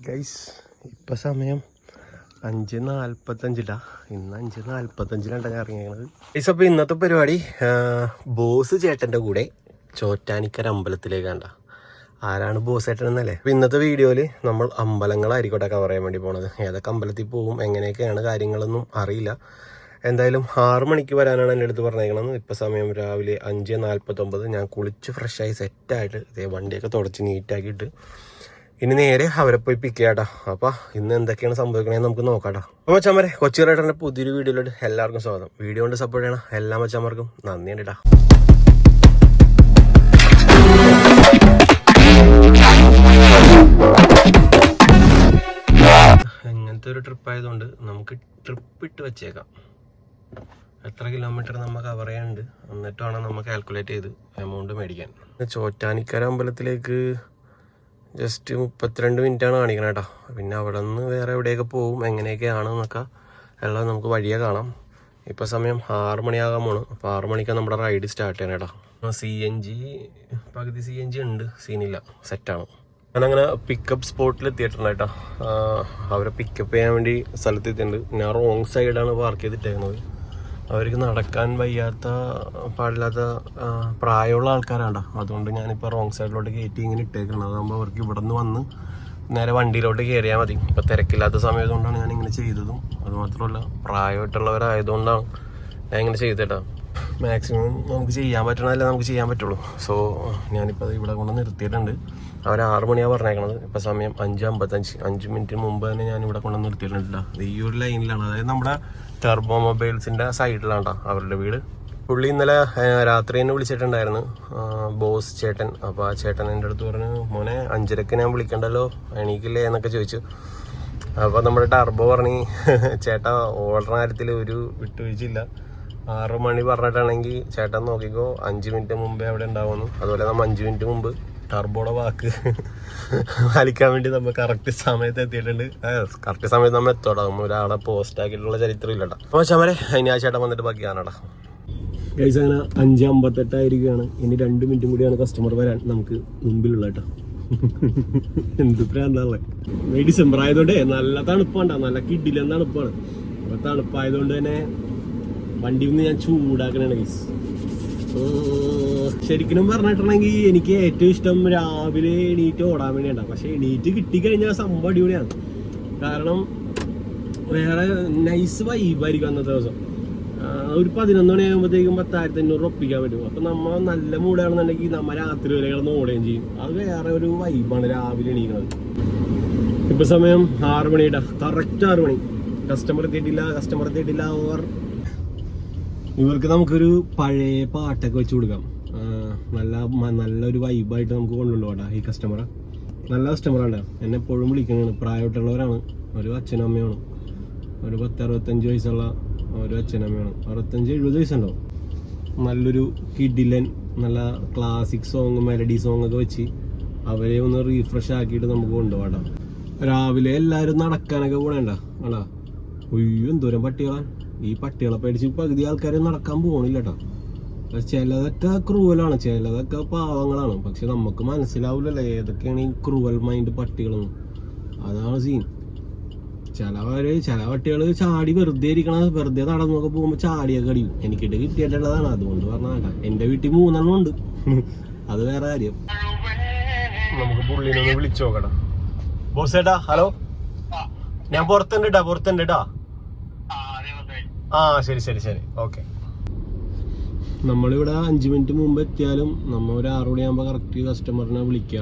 Guys ഇപ്പം സമയം 5:45. ഇന്ന് 5:45 ഞാൻ ഇറങ്ങിയത്. ഗൈസ് അപ്പോൾ ഇന്നത്തെ പരിപാടി ബോസ് ചേട്ടൻ്റെ കൂടെ ചോറ്റാനിക്കര അമ്പലത്തിലേക്കാണ്ട. ആരാണ് ബോസ് ചേട്ടൻ എന്നല്ലേ. അപ്പോൾ ഇന്നത്തെ വീഡിയോയിൽ നമ്മൾ അമ്പലങ്ങളായിരിക്കട്ടെ കവർ ചെയ്യാൻ വേണ്ടി പോണത്. ഏതൊക്കെ അമ്പലത്തിൽ പോകും, എങ്ങനെയൊക്കെയാണ് കാര്യങ്ങളൊന്നും അറിയില്ല. എന്തായാലും 6 മണിക്ക് വരാനാണ് എൻ്റെ അടുത്ത് പറഞ്ഞേക്കണത്. ഇപ്പോൾ സമയം രാവിലെ 5:49. ഞാൻ കുളിച്ച് ഫ്രഷായി സെറ്റായിട്ട് ഇതേ വണ്ടിയൊക്കെ തുടച്ച് നീറ്റാക്കിയിട്ട് ഇനി നേരെ അവരെ പോയി പിക്ക് ചെയ്യാട്ടാ. അപ്പോൾ ഇന്ന് എന്തൊക്കെയാണ് സംഭവിക്കണേന്ന് നമുക്ക് നോക്കാട്ടോ. അപ്പോൾ മച്ചാമാരെ, കൊച്ചി റൈഡറിൻ്റെ പുതിയൊരു വീഡിയോയിലോട്ട് എല്ലാവർക്കും സ്വാഗതം. വീഡിയോ കൊണ്ട് സപ്പോർട്ട് ചെയ്യണം എല്ലാ മച്ചാമാർക്കും നന്ദിയുണ്ട് കേട്ടോ. എങ്ങനത്തെ ഒരു ട്രിപ്പ് ആയതുകൊണ്ട് നമുക്ക് ട്രിപ്പ് ഇട്ട് വെച്ചേക്കാം. എത്ര കിലോമീറ്റർ നമ്മൾ കവർ ചെയ്യാനുണ്ട് എന്നിട്ടാണ് നമ്മൾ കാൽക്കുലേറ്റ് ചെയ്ത് എമൗണ്ട് മേടിക്കാൻ. ചോറ്റാനിക്കര അമ്പലത്തിലേക്ക് ജസ്റ്റ് 32 മിനിറ്റാണ് കാണിക്കണം കേട്ടോ. പിന്നെ അവിടെ നിന്ന് വേറെ എവിടെയൊക്കെ പോകും, എങ്ങനെയൊക്കെയാണെന്നൊക്കെ എല്ലാം നമുക്ക് വഴിയെ കാണാം. ഇപ്പോൾ സമയം 6 മണിയാകാൻ പോണ്. അപ്പോൾ 6 മണിക്കാണ് നമ്മുടെ റൈഡ് സ്റ്റാർട്ട് ചെയ്യണം കേട്ടോ. CNG പകുതി CNG ഉണ്ട്, സീനില്ല, സെറ്റാണ്. ഞാനങ്ങനെ പിക്കപ്പ് സ്പോട്ടിൽ എത്തിയിട്ടുണ്ട് കേട്ടോ. അവരെ പിക്കപ്പ് ചെയ്യാൻ വേണ്ടി സ്ഥലത്തെത്തിയിട്ടുണ്ട്. ഞാൻ റോങ് സൈഡാണ് പാർക്ക് ചെയ്തിട്ടേക്കുന്നത്. അവർക്ക് നടക്കാൻ വയ്യാത്ത പാടില്ലാത്ത പ്രായമുള്ള ആൾക്കാരാണ്. അതുകൊണ്ട് ഞാനിപ്പോൾ റോങ് സൈഡിലോട്ട് കയറ്റി ഇങ്ങനെ ഇട്ടേക്കണം. അതാകുമ്പോൾ അവർക്ക് ഇവിടെ നിന്ന് വന്ന് നേരെ വണ്ടിയിലോട്ട് കയറിയാൽ മതി. ഇപ്പോൾ തിരക്കില്ലാത്ത സമയത്തുകൊണ്ടാണ് ഞാൻ ഇങ്ങനെ ചെയ്തതും. അതുമാത്രമല്ല പ്രായമായിട്ടുള്ളവരായതുകൊണ്ടാണ് ഞാൻ ഇങ്ങനെ ചെയ്തിട്ടാ. മാക്സിമം നമുക്ക് ചെയ്യാൻ പറ്റണതല്ലേ നമുക്ക് ചെയ്യാൻ പറ്റുള്ളൂ. സോ ഞാനിപ്പോൾ ഇവിടെ കൊണ്ട് നിർത്തിയിട്ടുണ്ട്. അവർ 6 മണിയാണ് പറഞ്ഞേക്കണത്. ഇപ്പോൾ സമയം 5:55. 5 മിനിറ്റ് മുമ്പ് തന്നെ ഞാൻ ഇവിടെ കൊണ്ട് നിർത്തിയിട്ടുണ്ട്. ഈ ഒരു ലൈനിലാണ്, അതായത് നമ്മുടെ ടർബോ മൊബൈൽസിൻ്റെ സൈഡിലാണ് അവരുടെ വീട്. പുള്ളി ഇന്നലെ രാത്രി തന്നെ വിളിച്ചിട്ടുണ്ടായിരുന്നു, ബോസ് ചേട്ടൻ. അപ്പോൾ ആ ചേട്ടൻ എൻ്റെ അടുത്ത് പറഞ്ഞു, മോനെ 5:30 ഞാൻ വിളിക്കണ്ടല്ലോ, എണീക്കില്ലേ എന്നൊക്കെ ചോദിച്ചു. അപ്പോൾ നമ്മുടെ ടർബോ പറഞ്ഞു, ചേട്ടാ ഓർഡർ കാര്യത്തിൽ ഒരു വിട്ടുവീഴ്ചയില്ല. 6 മണി പറഞ്ഞിട്ടാണെങ്കിൽ ചേട്ടൻ നോക്കിക്കോ 5 മിനിറ്റ് മുമ്പേ അവിടെ ഉണ്ടാവുന്നു. അതുപോലെ നമ്മൾ 5 മിനിറ്റ് മുമ്പ് ടർബോയുടെ വാക്ക് പാലിക്കാൻ വേണ്ടി നമ്മൾ കറക്റ്റ് സമയത്ത് എത്തിയിട്ടുണ്ട്. കറക്റ്റ് സമയത്ത് നമ്മൾ എത്തോടാം. ഒരാളെ പോസ്റ്റ് ആക്കിയിട്ടുള്ള ചരിത്രം ഇല്ലടാ. അപ്പോൾ ചമരെ ഇനി ആ ചേട്ടൻ വന്നിട്ട് ബാക്കി കാണാടാ. ഗൈസ് അങ്ങനെ 5:58 ആയിരിക്കുകയാണ്. ഇനി 2 മിനിറ്റും കൂടിയാണ് കസ്റ്റമർ വരാൻ നമുക്ക് മുമ്പിലുള്ള കേട്ടോ. എന്ത് പ്രാന്താണല്ലേ. ഡിസംബർ ആയതുകൊണ്ട് നല്ല തണുപ്പാണ്ടാ, നല്ല കിഡിലും തണുപ്പാണ്. അപ്പോൾ തണുപ്പായതുകൊണ്ട് തന്നെ വണ്ടി ഒന്ന് ഞാൻ ചൂടാക്കണേ ഗൈസ്. ശരിക്കും പറഞ്ഞിട്ടുണ്ടെങ്കിൽ എനിക്ക് ഏറ്റവും ഇഷ്ടം രാവിലെ എണീറ്റ് ഓടാൻ വേണ്ടിയാണ്. പക്ഷെ എണീറ്റ് കിട്ടിക്കഴിഞ്ഞാൽ സംഭവം അടിപൊളിയാണ്. കാരണം വേറെ നൈസ് വൈബായിരിക്കും അന്നത്തെ ദിവസം. ഒരു 11 മണിയാകുമ്പോഴത്തേക്കും 10,500 ഒപ്പിക്കാൻ പറ്റും. അപ്പം നമ്മൾ നല്ല മൂടാണെന്നുണ്ടെങ്കിൽ നമ്മൾ രാത്രി വരെ കിടന്ന് ഓടുകയും ചെയ്യും. അത് വേറെ ഒരു വൈബാണ് രാവിലെ എണീക്കുന്നത്. ഇപ്പം സമയം 6 മണിയിട്ടാ, കറക്റ്റ് 6 മണി. കസ്റ്റമർ എത്തിയിട്ടില്ല. ഓവർ ഇവർക്ക് നമുക്കൊരു പഴയ പാട്ടൊക്കെ വെച്ച് കൊടുക്കാം. നല്ലൊരു വൈബായിട്ട് നമുക്ക് കൊണ്ടുപോകാം ഈ കസ്റ്റമറെ. നല്ല കസ്റ്റമറാണ്, എന്നെ എപ്പോഴും വിളിക്കുന്നതാണ്. പ്രായമായിട്ടുള്ളവരാണ്, ഒരു അച്ഛനും അമ്മയാണ്. ഒരു 10-65 വയസ്സുള്ള ഒരു അച്ഛനമ്മയാണ്. 65-70 വയസ്സുണ്ടാവും. നല്ലൊരു കിഡിലൻ നല്ല ക്ലാസിക് സോങ്, മെലഡി സോങ് ഒക്കെ വെച്ച് അവരെ ഒന്ന് റീഫ്രഷ് ആക്കിയിട്ട് നമുക്ക് കൊണ്ടുപോകാം. രാവിലെ എല്ലാവരും നടക്കാനൊക്കെ പോകണേണ്ട ആടാ. ഒയ്യോ എന്തോരം പട്ടികളാണ്. ഈ പട്ടികളെ പേടിച്ച് പകുതി ആൾക്കാരെ നടക്കാൻ പോകണില്ല കേട്ടോ. ചിലതൊക്കെ ക്രൂവലാണ്, ചിലതൊക്കെ പാവങ്ങളാണ്. പക്ഷെ നമുക്ക് മനസ്സിലാവില്ലല്ലോ ഏതൊക്കെയാണ് ഈ ക്രൂവൽ മൈൻഡ് പട്ടികളെന്ന്. അതാണ് സീൻ. ചില പട്ടികൾ ചാടി വെറുതെ നടന്നൊക്കെ പോകുമ്പോൾ ചാടിയൊക്കെ അടിയും. എനിക്കിട്ട് കിട്ടിയിട്ടുള്ളതാണ്, അതുകൊണ്ട് പറഞ്ഞാ. എൻ്റെ വീട്ടിൽ 3 എണ്ണം ഉണ്ട്. അത് വേറെ കാര്യം. നമുക്ക് പുള്ളിനൊന്ന് വിളിച്ചു നോക്കടാ. ബോസ് ഏട്ടാ, ഹലോ, ഞാൻ പുറത്തുണ്ട് കേട്ടാ. ആ ശരി ഓക്കെ. നമ്മളിവിടെ 5 മിനിറ്റ് മുമ്പ് എത്തിയാലും നമ്മൾ ഒരു 6 മണിയാകുമ്പോൾ കറക്റ്റ് കസ്റ്റമറിനെ വിളിക്കുക.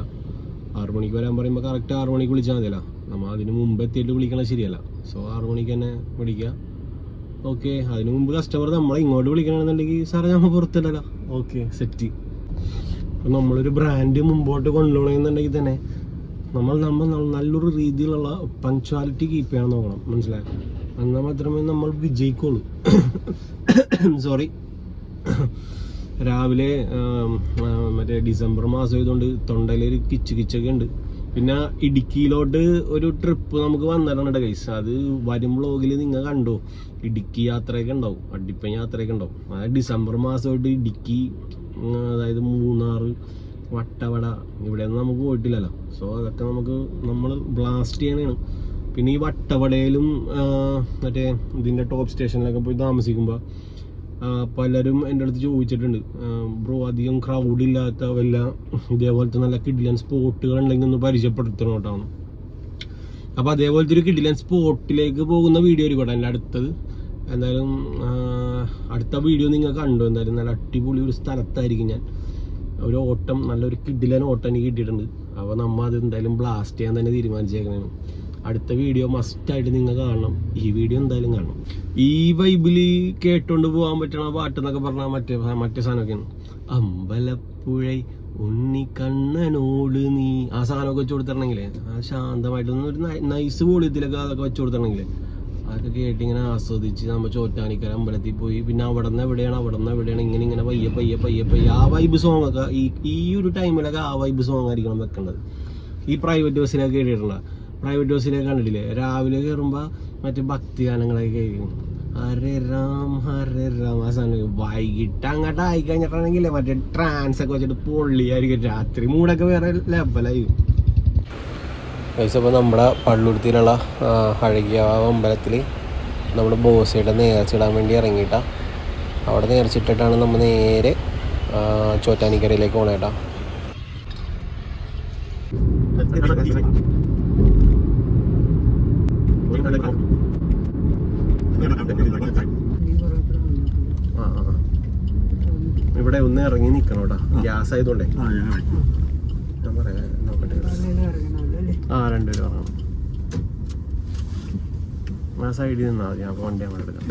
6 മണിക്ക് വരാൻ പറയുമ്പോൾ കറക്റ്റ് 6 മണിക്ക് വിളിച്ചാൽ മതിയല്ലോ. നമ്മൾ അതിന് മുമ്പ് എത്തിയിട്ട് വിളിക്കണത് ശരിയല്ല. സോ 6 മണിക്ക് തന്നെ വിളിക്കുക. ഓക്കെ, അതിന് മുമ്പ് കസ്റ്റമർ നമ്മളെ ഇങ്ങോട്ട് വിളിക്കണമെന്നുണ്ടെങ്കിൽ സാറേ നമ്മൾ പുറത്തില്ലല്ലോ. Okay, set. അപ്പം നമ്മളൊരു ബ്രാൻഡ് മുമ്പോട്ട് കൊണ്ടുപോകണമെന്നുണ്ടെങ്കിൽ തന്നെ നമ്മൾ നല്ലൊരു രീതിയിലുള്ള പങ്ക്ച്വാലിറ്റി കീപ്പ് ചെയ്യാൻ നോക്കണം. മനസ്സിലായോ? എന്നാൽ മാത്രമേ നമ്മൾ വിജയിക്കുള്ളൂ. സോറി. രാവിലെ മറ്റേ ഡിസംബർ മാസം ആയതുകൊണ്ട് തൊണ്ടയിലൊരു കിച്ചൊക്കെ ഉണ്ട്. പിന്നെ ഇടുക്കിയിലോട്ട് ഒരു ട്രിപ്പ് നമുക്ക് വന്നിട്ടുണ്ട് ഗൈസ്. അത് വരും വ്ളോഗിൽ നിങ്ങൾ കണ്ടോ. ഇടുക്കി യാത്രയൊക്കെ ഉണ്ടാവും, അടിപ്പൻ യാത്രയൊക്കെ ഉണ്ടാവും. അതായത് ഡിസംബർ മാസമായിട്ട് ഇടുക്കി, അതായത് മൂന്നാർ, വട്ടവട ഇവിടെയൊന്നും നമുക്ക് പോയിട്ടില്ലല്ലോ. സോ അതൊക്കെ നമ്മൾ ബ്ലാസ്റ്റ് ചെയ്യാനാണ്. പിന്നെ ഈ വട്ടവടയിലും മറ്റേ ഇതിൻ്റെ ടോപ്പ് സ്റ്റേഷനിലൊക്കെ പോയി താമസിക്കുമ്പോൾ പലരും എൻ്റെ അടുത്ത് ചോദിച്ചിട്ടുണ്ട്, ബ്രോ അധികം ക്രൗഡില്ലാത്ത വല്ല ഇതേപോലത്തെ നല്ല കിഡിലൻ സ്പോട്ടുകൾ ഉണ്ടെങ്കിൽ ഒന്ന് പരിചയപ്പെടുത്തണം കേട്ടോ. അപ്പോൾ അതേപോലത്തെ ഒരു കിഡിലൻ സ്പോട്ടിലേക്ക് പോകുന്ന വീഡിയോ ആയിരിക്കട്ടെ എൻ്റെ അടുത്തത്. എന്തായാലും അടുത്ത വീഡിയോ നിങ്ങൾ കണ്ടു. എന്തായാലും നല്ല അടിപൊളി ഒരു സ്ഥലത്തായിരിക്കും ഞാൻ ഒരു ഓട്ടം, നല്ലൊരു കിഡിലൻ ഓട്ടം എനിക്ക് കിട്ടിയിട്ടുണ്ട്. അപ്പോൾ നമ്മൾ അത് എന്തായാലും ബ്ലാസ്റ്റ് ചെയ്യാൻ തന്നെ തീരുമാനിച്ചേക്കണേ. അടുത്ത വീഡിയോ മസ്റ്റായിട്ട് നിങ്ങൾ കാണണം. ഈ വീഡിയോ എന്തായാലും കാണണം. ഈ വൈബിൽ കേട്ടോണ്ട് പോകാൻ പറ്റണ പാട്ടെന്നൊക്കെ പറഞ്ഞാൽ മറ്റേ സാധനമൊക്കെയാണ്. അമ്പലപ്പുഴ ഉണ്ണിക്കണ്ണനോട് നീ, ആ സാധനമൊക്കെ വെച്ച് കൊടുത്തിട്ടുണ്ടെങ്കിലേ, ആ ശാന്തമായിട്ടൊന്നും ഒരു നൈസ് വോളിയത്തിലൊക്കെ അതൊക്കെ വെച്ച് കൊടുത്തിട്ടുണ്ടെങ്കിലേ, അതൊക്കെ കേട്ടിങ്ങനെ ആസ്വദിച്ച് നമ്മൾ ചോറ്റാനിക്കര അമ്പലത്തിൽ പോയി. പിന്നെ അവിടെ നിന്ന് എവിടെയാണ് ഇങ്ങനെ പയ്യെ ആ വൈബ് സോങ് ഒക്കെ ഈ ഒരു ടൈമിലൊക്കെ ആ വൈബ് സോങ് ആയിരിക്കണം വെക്കേണ്ടത്. ഈ പ്രൈവറ്റ് ബസ്സിലൊക്കെ കേട്ടിട്ടുള്ള പ്രൈവറ്റ് ബസ്സിലൊക്കെ കണ്ടിട്ടില്ലേ, രാവിലെ കയറുമ്പോൾ മറ്റേ ഭക്തി ഗാനങ്ങളൊക്കെ കേൾക്കും. ഹരേ രാം ആ സാധനം. വൈകിട്ട് അങ്ങോട്ട് ആയി കഴിഞ്ഞിട്ടാണെങ്കിലേ മറ്റേ ട്രാൻസ് ഒക്കെ വെച്ചിട്ട് പൊള്ളിയായിരിക്കും. രാത്രി മൂടൊക്കെ വേറെ ലെവലായി. അപ്പോൾ നമ്മുടെ പള്ളുരുത്തിയിലുള്ള അഴകിയ അമ്പലത്തിൽ നമ്മൾ ബോസയുടെ നേർച്ചിടാൻ വേണ്ടി ഇറങ്ങിയിട്ടാ. അവിടെ നേർച്ചിട്ടിട്ടാണ് നമ്മൾ നേരെ ചോറ്റാനിക്കരയിലേക്ക് പോകണേട്ടാ. ഇവിടെ ഒന്ന് ഇറങ്ങി നിക്കണം കേട്ടോ, ഗ്യാസ് ആയതുകൊണ്ടേ. ഞാൻ പറയാം, നോക്കട്ടെ. രണ്ടുപേരും ഇറങ്ങണം. ആ സൈഡിൽ നിന്നാ മതി. അപ്പോൾ വണ്ടി അങ്ങനെ എടുക്കാം.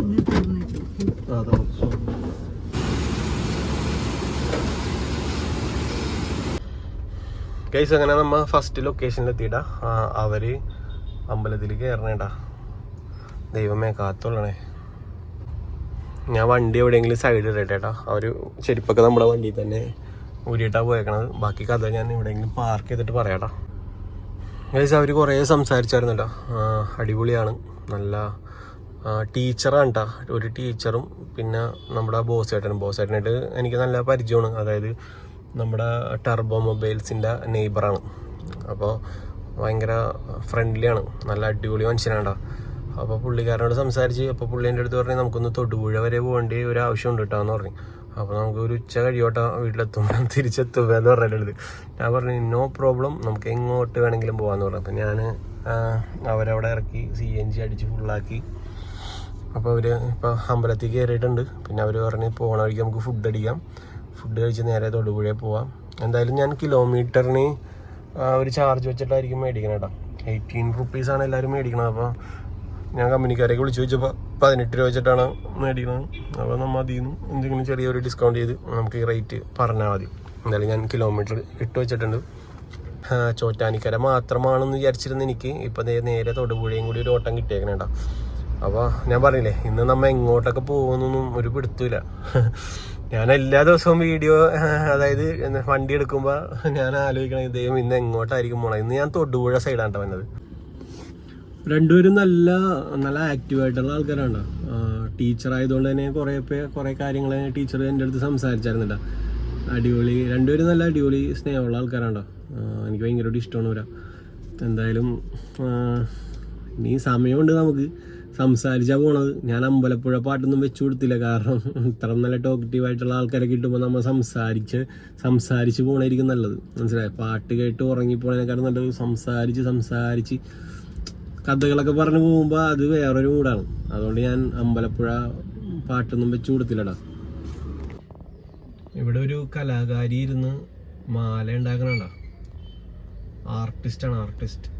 ഗൈസ്, അങ്ങനെ നമ്മ ഫസ്റ്റ് ലൊക്കേഷനിലെത്തിയിട്ടാ. അവര് അമ്പലത്തിൽ കയറണേട്ടാ. ദൈവമേ കാത്തോളണേ. ഞാൻ വണ്ടി എവിടെയെങ്കിലും സൈഡിൽ ഇടട്ടേട്ടാ. അവർ ചെരുപ്പൊക്കെ നമ്മുടെ വണ്ടിയിൽ തന്നെ ഊരിയിട്ടാണ് പോയേക്കണത്. ബാക്കി കഥ ഞാൻ എവിടെയെങ്കിലും പാർക്ക് ചെയ്തിട്ട് പറയാട്ടാ. ഗൈസ്, അവർ കുറേ സംസാരിച്ചായിരുന്നു കേട്ടോ. അടിപൊളിയാണ്, നല്ല ടീച്ചറാണ് കേട്ടോ. ഒരു ടീച്ചറും പിന്നെ നമ്മുടെ ബോസേട്ടനായിട്ട് എനിക്ക് നല്ല പരിചയമാണ്. അതായത് നമ്മുടെ ടർബോ മൊബൈൽസിൻ്റെ നെയ്ബറാണ്. അപ്പോൾ ഭയങ്കര ഫ്രണ്ട്ലിയാണ്, നല്ല അടിപൊളി മനുഷ്യനാണ് കേട്ടോ. അപ്പോൾ പുള്ളിക്കാരനോട് സംസാരിച്ച്, അപ്പോൾ പുള്ളി എൻ്റെ അടുത്ത് പറഞ്ഞ് നമുക്കൊന്ന് തൊടുപുഴ വരെ പോകേണ്ട ഒരു ആവശ്യമുണ്ട് കേട്ടോ എന്ന് പറഞ്ഞു. അപ്പോൾ നമുക്ക് ഒരു ഉച്ച കഴിയോട്ടോ വീട്ടിലെത്തുമ്പോൾ തിരിച്ചെത്തുക എന്ന് പറഞ്ഞിട്ടുണ്ട്. ഞാൻ പറഞ്ഞു നോ പ്രോബ്ലം, നമുക്ക് എങ്ങോട്ട് വേണമെങ്കിലും പോകാമെന്ന് പറഞ്ഞു. അപ്പോൾ ഞാൻ അവരവിടെ ഇറക്കി CNG അടിച്ച് ഫുള്ളാക്കി. അപ്പോൾ അവർ ഇപ്പോൾ അമ്പലത്തിൽ കയറിയിട്ടുണ്ട്. പിന്നെ അവർ പറഞ്ഞ് പോകണ വഴിക്ക് നമുക്ക് ഫുഡ് അടിക്കാം, ഫുഡ് കഴിച്ച് നേരെ തൊടുപുഴയിൽ പോവാം. എന്തായാലും ഞാൻ കിലോമീറ്ററിന് ഒരു ചാർജ് വെച്ചിട്ടായിരിക്കും മേടിക്കണം കേട്ടോ. 18 റുപ്പീസാണ് എല്ലാവരും മേടിക്കണത്. അപ്പോൾ ഞാൻ കമ്പനിക്കാരെയൊക്കെ വിളിച്ച് ചോദിച്ചപ്പോൾ 18 രൂപ വെച്ചിട്ടാണ് മേടിക്കുന്നത്. അപ്പോൾ നമ്മൾ അതിൽ നിന്ന് എന്തെങ്കിലും ചെറിയൊരു ഡിസ്കൗണ്ട് ചെയ്ത് നമുക്ക് ഈ റേറ്റ് പറഞ്ഞാൽ മതി. എന്തായാലും ഞാൻ കിലോമീറ്റർ ഇട്ട് വെച്ചിട്ടുണ്ട്. ചോറ്റാനിക്കര മാത്രമാണെന്ന് വിചാരിച്ചിരുന്ന എനിക്ക് ഇപ്പോൾ നേരെ തൊടുപുഴയും കൂടി ഒരു ഓട്ടം കിട്ടിയേക്കണേ കേട്ടോ. അപ്പോൾ ഞാൻ പറഞ്ഞില്ലേ, ഇന്ന് നമ്മൾ എങ്ങോട്ടൊക്കെ പോകുന്നൊന്നും ഒരു പിടുത്തില്ല. ഞാൻ എല്ലാ ദിവസവും വീഡിയോ, അതായത് വണ്ടി എടുക്കുമ്പോൾ ഞാൻ ആലോചിക്കണം ഇദ്ദേഹം ഇന്ന് എങ്ങോട്ടായിരിക്കും പോകണം. ഇന്ന് ഞാൻ തൊടുപുഴ സൈഡാണ് വന്നത്. രണ്ടുപേരും നല്ല ആക്റ്റീവായിട്ടുള്ള ആൾക്കാരാണ്. ടീച്ചർ ആയതുകൊണ്ട് തന്നെ കുറേ കാര്യങ്ങൾ ടീച്ചർ എൻ്റെ അടുത്ത് സംസാരിച്ചായിരുന്നു കേട്ടോ. അടിപൊളി, രണ്ടുപേരും നല്ല അടിപൊളി സ്നേഹമുള്ള ആൾക്കാരാണ്. എനിക്ക് ഭയങ്കരമായിട്ട് ഇഷ്ടമാണ് വരാം. എന്തായാലും ഇനി സമയമുണ്ട് നമുക്ക് സംസാരിച്ചാൽ പോണത്. ഞാൻ അമ്പലപ്പുഴ പാട്ടൊന്നും വെച്ചു കൊടുത്തില്ല, കാരണം ഇത്ര നല്ല ടോക്കറ്റീവായിട്ടുള്ള ആൾക്കാരെ കിട്ടുമ്പോൾ നമ്മൾ സംസാരിച്ച് പോകണമായിരിക്കും നല്ലത്. മനസ്സിലായി? പാട്ട് കേട്ട് ഉറങ്ങിപ്പോണേക്കാളും നല്ലത് സംസാരിച്ച് കഥകളൊക്കെ പറഞ്ഞു പോകുമ്പോൾ അത് വേറൊരു മൂടാണ്. അതുകൊണ്ട് ഞാൻ അമ്പലപ്പുഴ പാട്ടൊന്നും വെച്ചു കൊടുത്തില്ലടാ. ഇവിടെ ഒരു കലാകാരി ഇരുന്ന് മാല ഉണ്ടാക്കണണ്ട. ആർട്ടിസ്റ്റ്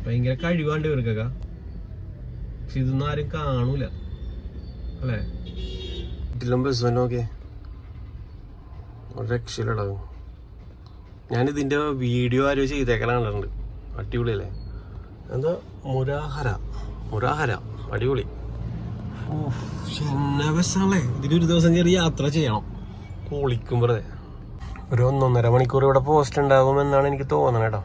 ഭയങ്കര കഴിവാണ്ട് ഇവർക്കൊക്കെ. പക്ഷെ ഇതൊന്നും ആരും കാണൂല അല്ലേ? ബസ്സൊക്കെ രക്ഷയിലടാകും. ഞാനിതിൻ്റെ വീഡിയോ ആരോ ചെയ്തേക്കലുണ്ട്. അടിപൊളിയല്ലേ? എന്താ മുരാഹര അടിപൊളി. എന്നാ ബസ്സാണല്ലേ? ഇതിലൊരു ദിവസം കയറി യാത്ര ചെയ്യണം. പൊളിക്കുമ്പോഴേ ഒരു 1.5 മണിക്കൂർ ഇവിടെ പോസ്റ്റ് ഉണ്ടാകുമെന്നാണ് എനിക്ക് തോന്നണത് കേട്ടോ.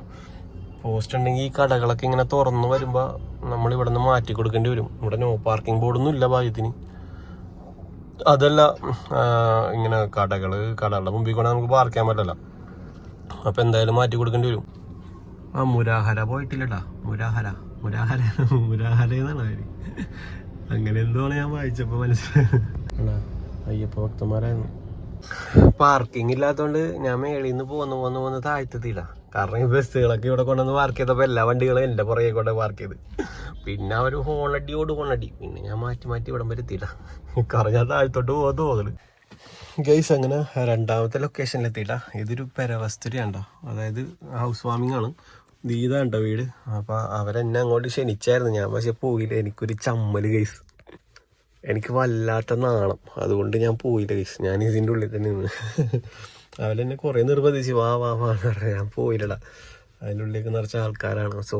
പോസ്റ്റ് ഉണ്ടെങ്കിൽ ഈ കടകളൊക്കെ ഇങ്ങനെ തുറന്ന് വരുമ്പോൾ നമ്മൾ ഇവിടെ നിന്ന് മാറ്റി കൊടുക്കേണ്ടി വരും. ഇവിടെ നോ പാർക്കിംഗ് ബോർഡൊന്നും ഇല്ല ഭാഗ്യത്തിന്. അതല്ല ഇങ്ങനെ കടകളുടെ മുമ്പിൽ കൊണ്ട് നമുക്ക് പാർക്ക് ചെയ്യാൻ പറ്റില്ല. അപ്പം എന്തായാലും മാറ്റി കൊടുക്കേണ്ടി വരും. മുരാഹര പോയിട്ടില്ലടാ. മുരാഹര എന്നാണ് അവര്. അങ്ങനെ എന്തുവാണ് ഞാൻ വായിച്ചപ്പോൾ മനസ്സിലായത്. അയ്യപ്പ ഭക്തന്മാരായിരുന്നു. പാർക്കിംഗ് ഇല്ലാത്തതുകൊണ്ട് ഞാൻ മേളിൽ നിന്ന് പോന്ന് താഴ്ത്തത്തില്ല. കാരണം ഈ ബസ്സുകളൊക്കെ ഇവിടെ കൊണ്ടുവന്ന് പാർക്ക് ചെയ്തപ്പോൾ എല്ലാ വണ്ടികളും എൻ്റെ പുറകെ കൊണ്ട് പാർക്ക് ചെയ്ത്. പിന്നെ അവർ ഹോണടി. പിന്നെ ഞാൻ മാറ്റി ഇവിടം വരെ എത്തിയില്ല. കാരണം ഞാൻ താഴത്തോട്ട് പോകുന്ന തോന്നല്. ഗൈസ് അങ്ങനെ രണ്ടാമത്തെ ലൊക്കേഷനിലെത്തിയില്ല. ഇതൊരു പെരവസ്തുരിയാണ്ടോ, അതായത് ഹൗസ് വാമിംഗ് ആണ്. ഇതാണ്ടോ വീട്. അപ്പം അവരെന്നെ അങ്ങോട്ട് ക്ഷണിച്ചായിരുന്നു. ഞാൻ പക്ഷെ പോയില്ല. എനിക്കൊരു ചമ്മല് ഗൈസ്. എനിക്ക് വല്ലാത്ത നാണം. അതുകൊണ്ട് ഞാൻ പോയില്ല ഗൈസ്. ഞാൻ ഇതിൻ്റെ ഉള്ളിൽ തന്നെ നിന്ന്. അവരെന്നെ കുറേ നിർബന്ധിച്ച് വാ ഞാൻ പോയില്ലടാ. അതിൻ്റെ ഉള്ളിലേക്ക് നിറച്ച ആൾക്കാരാണ്. സോ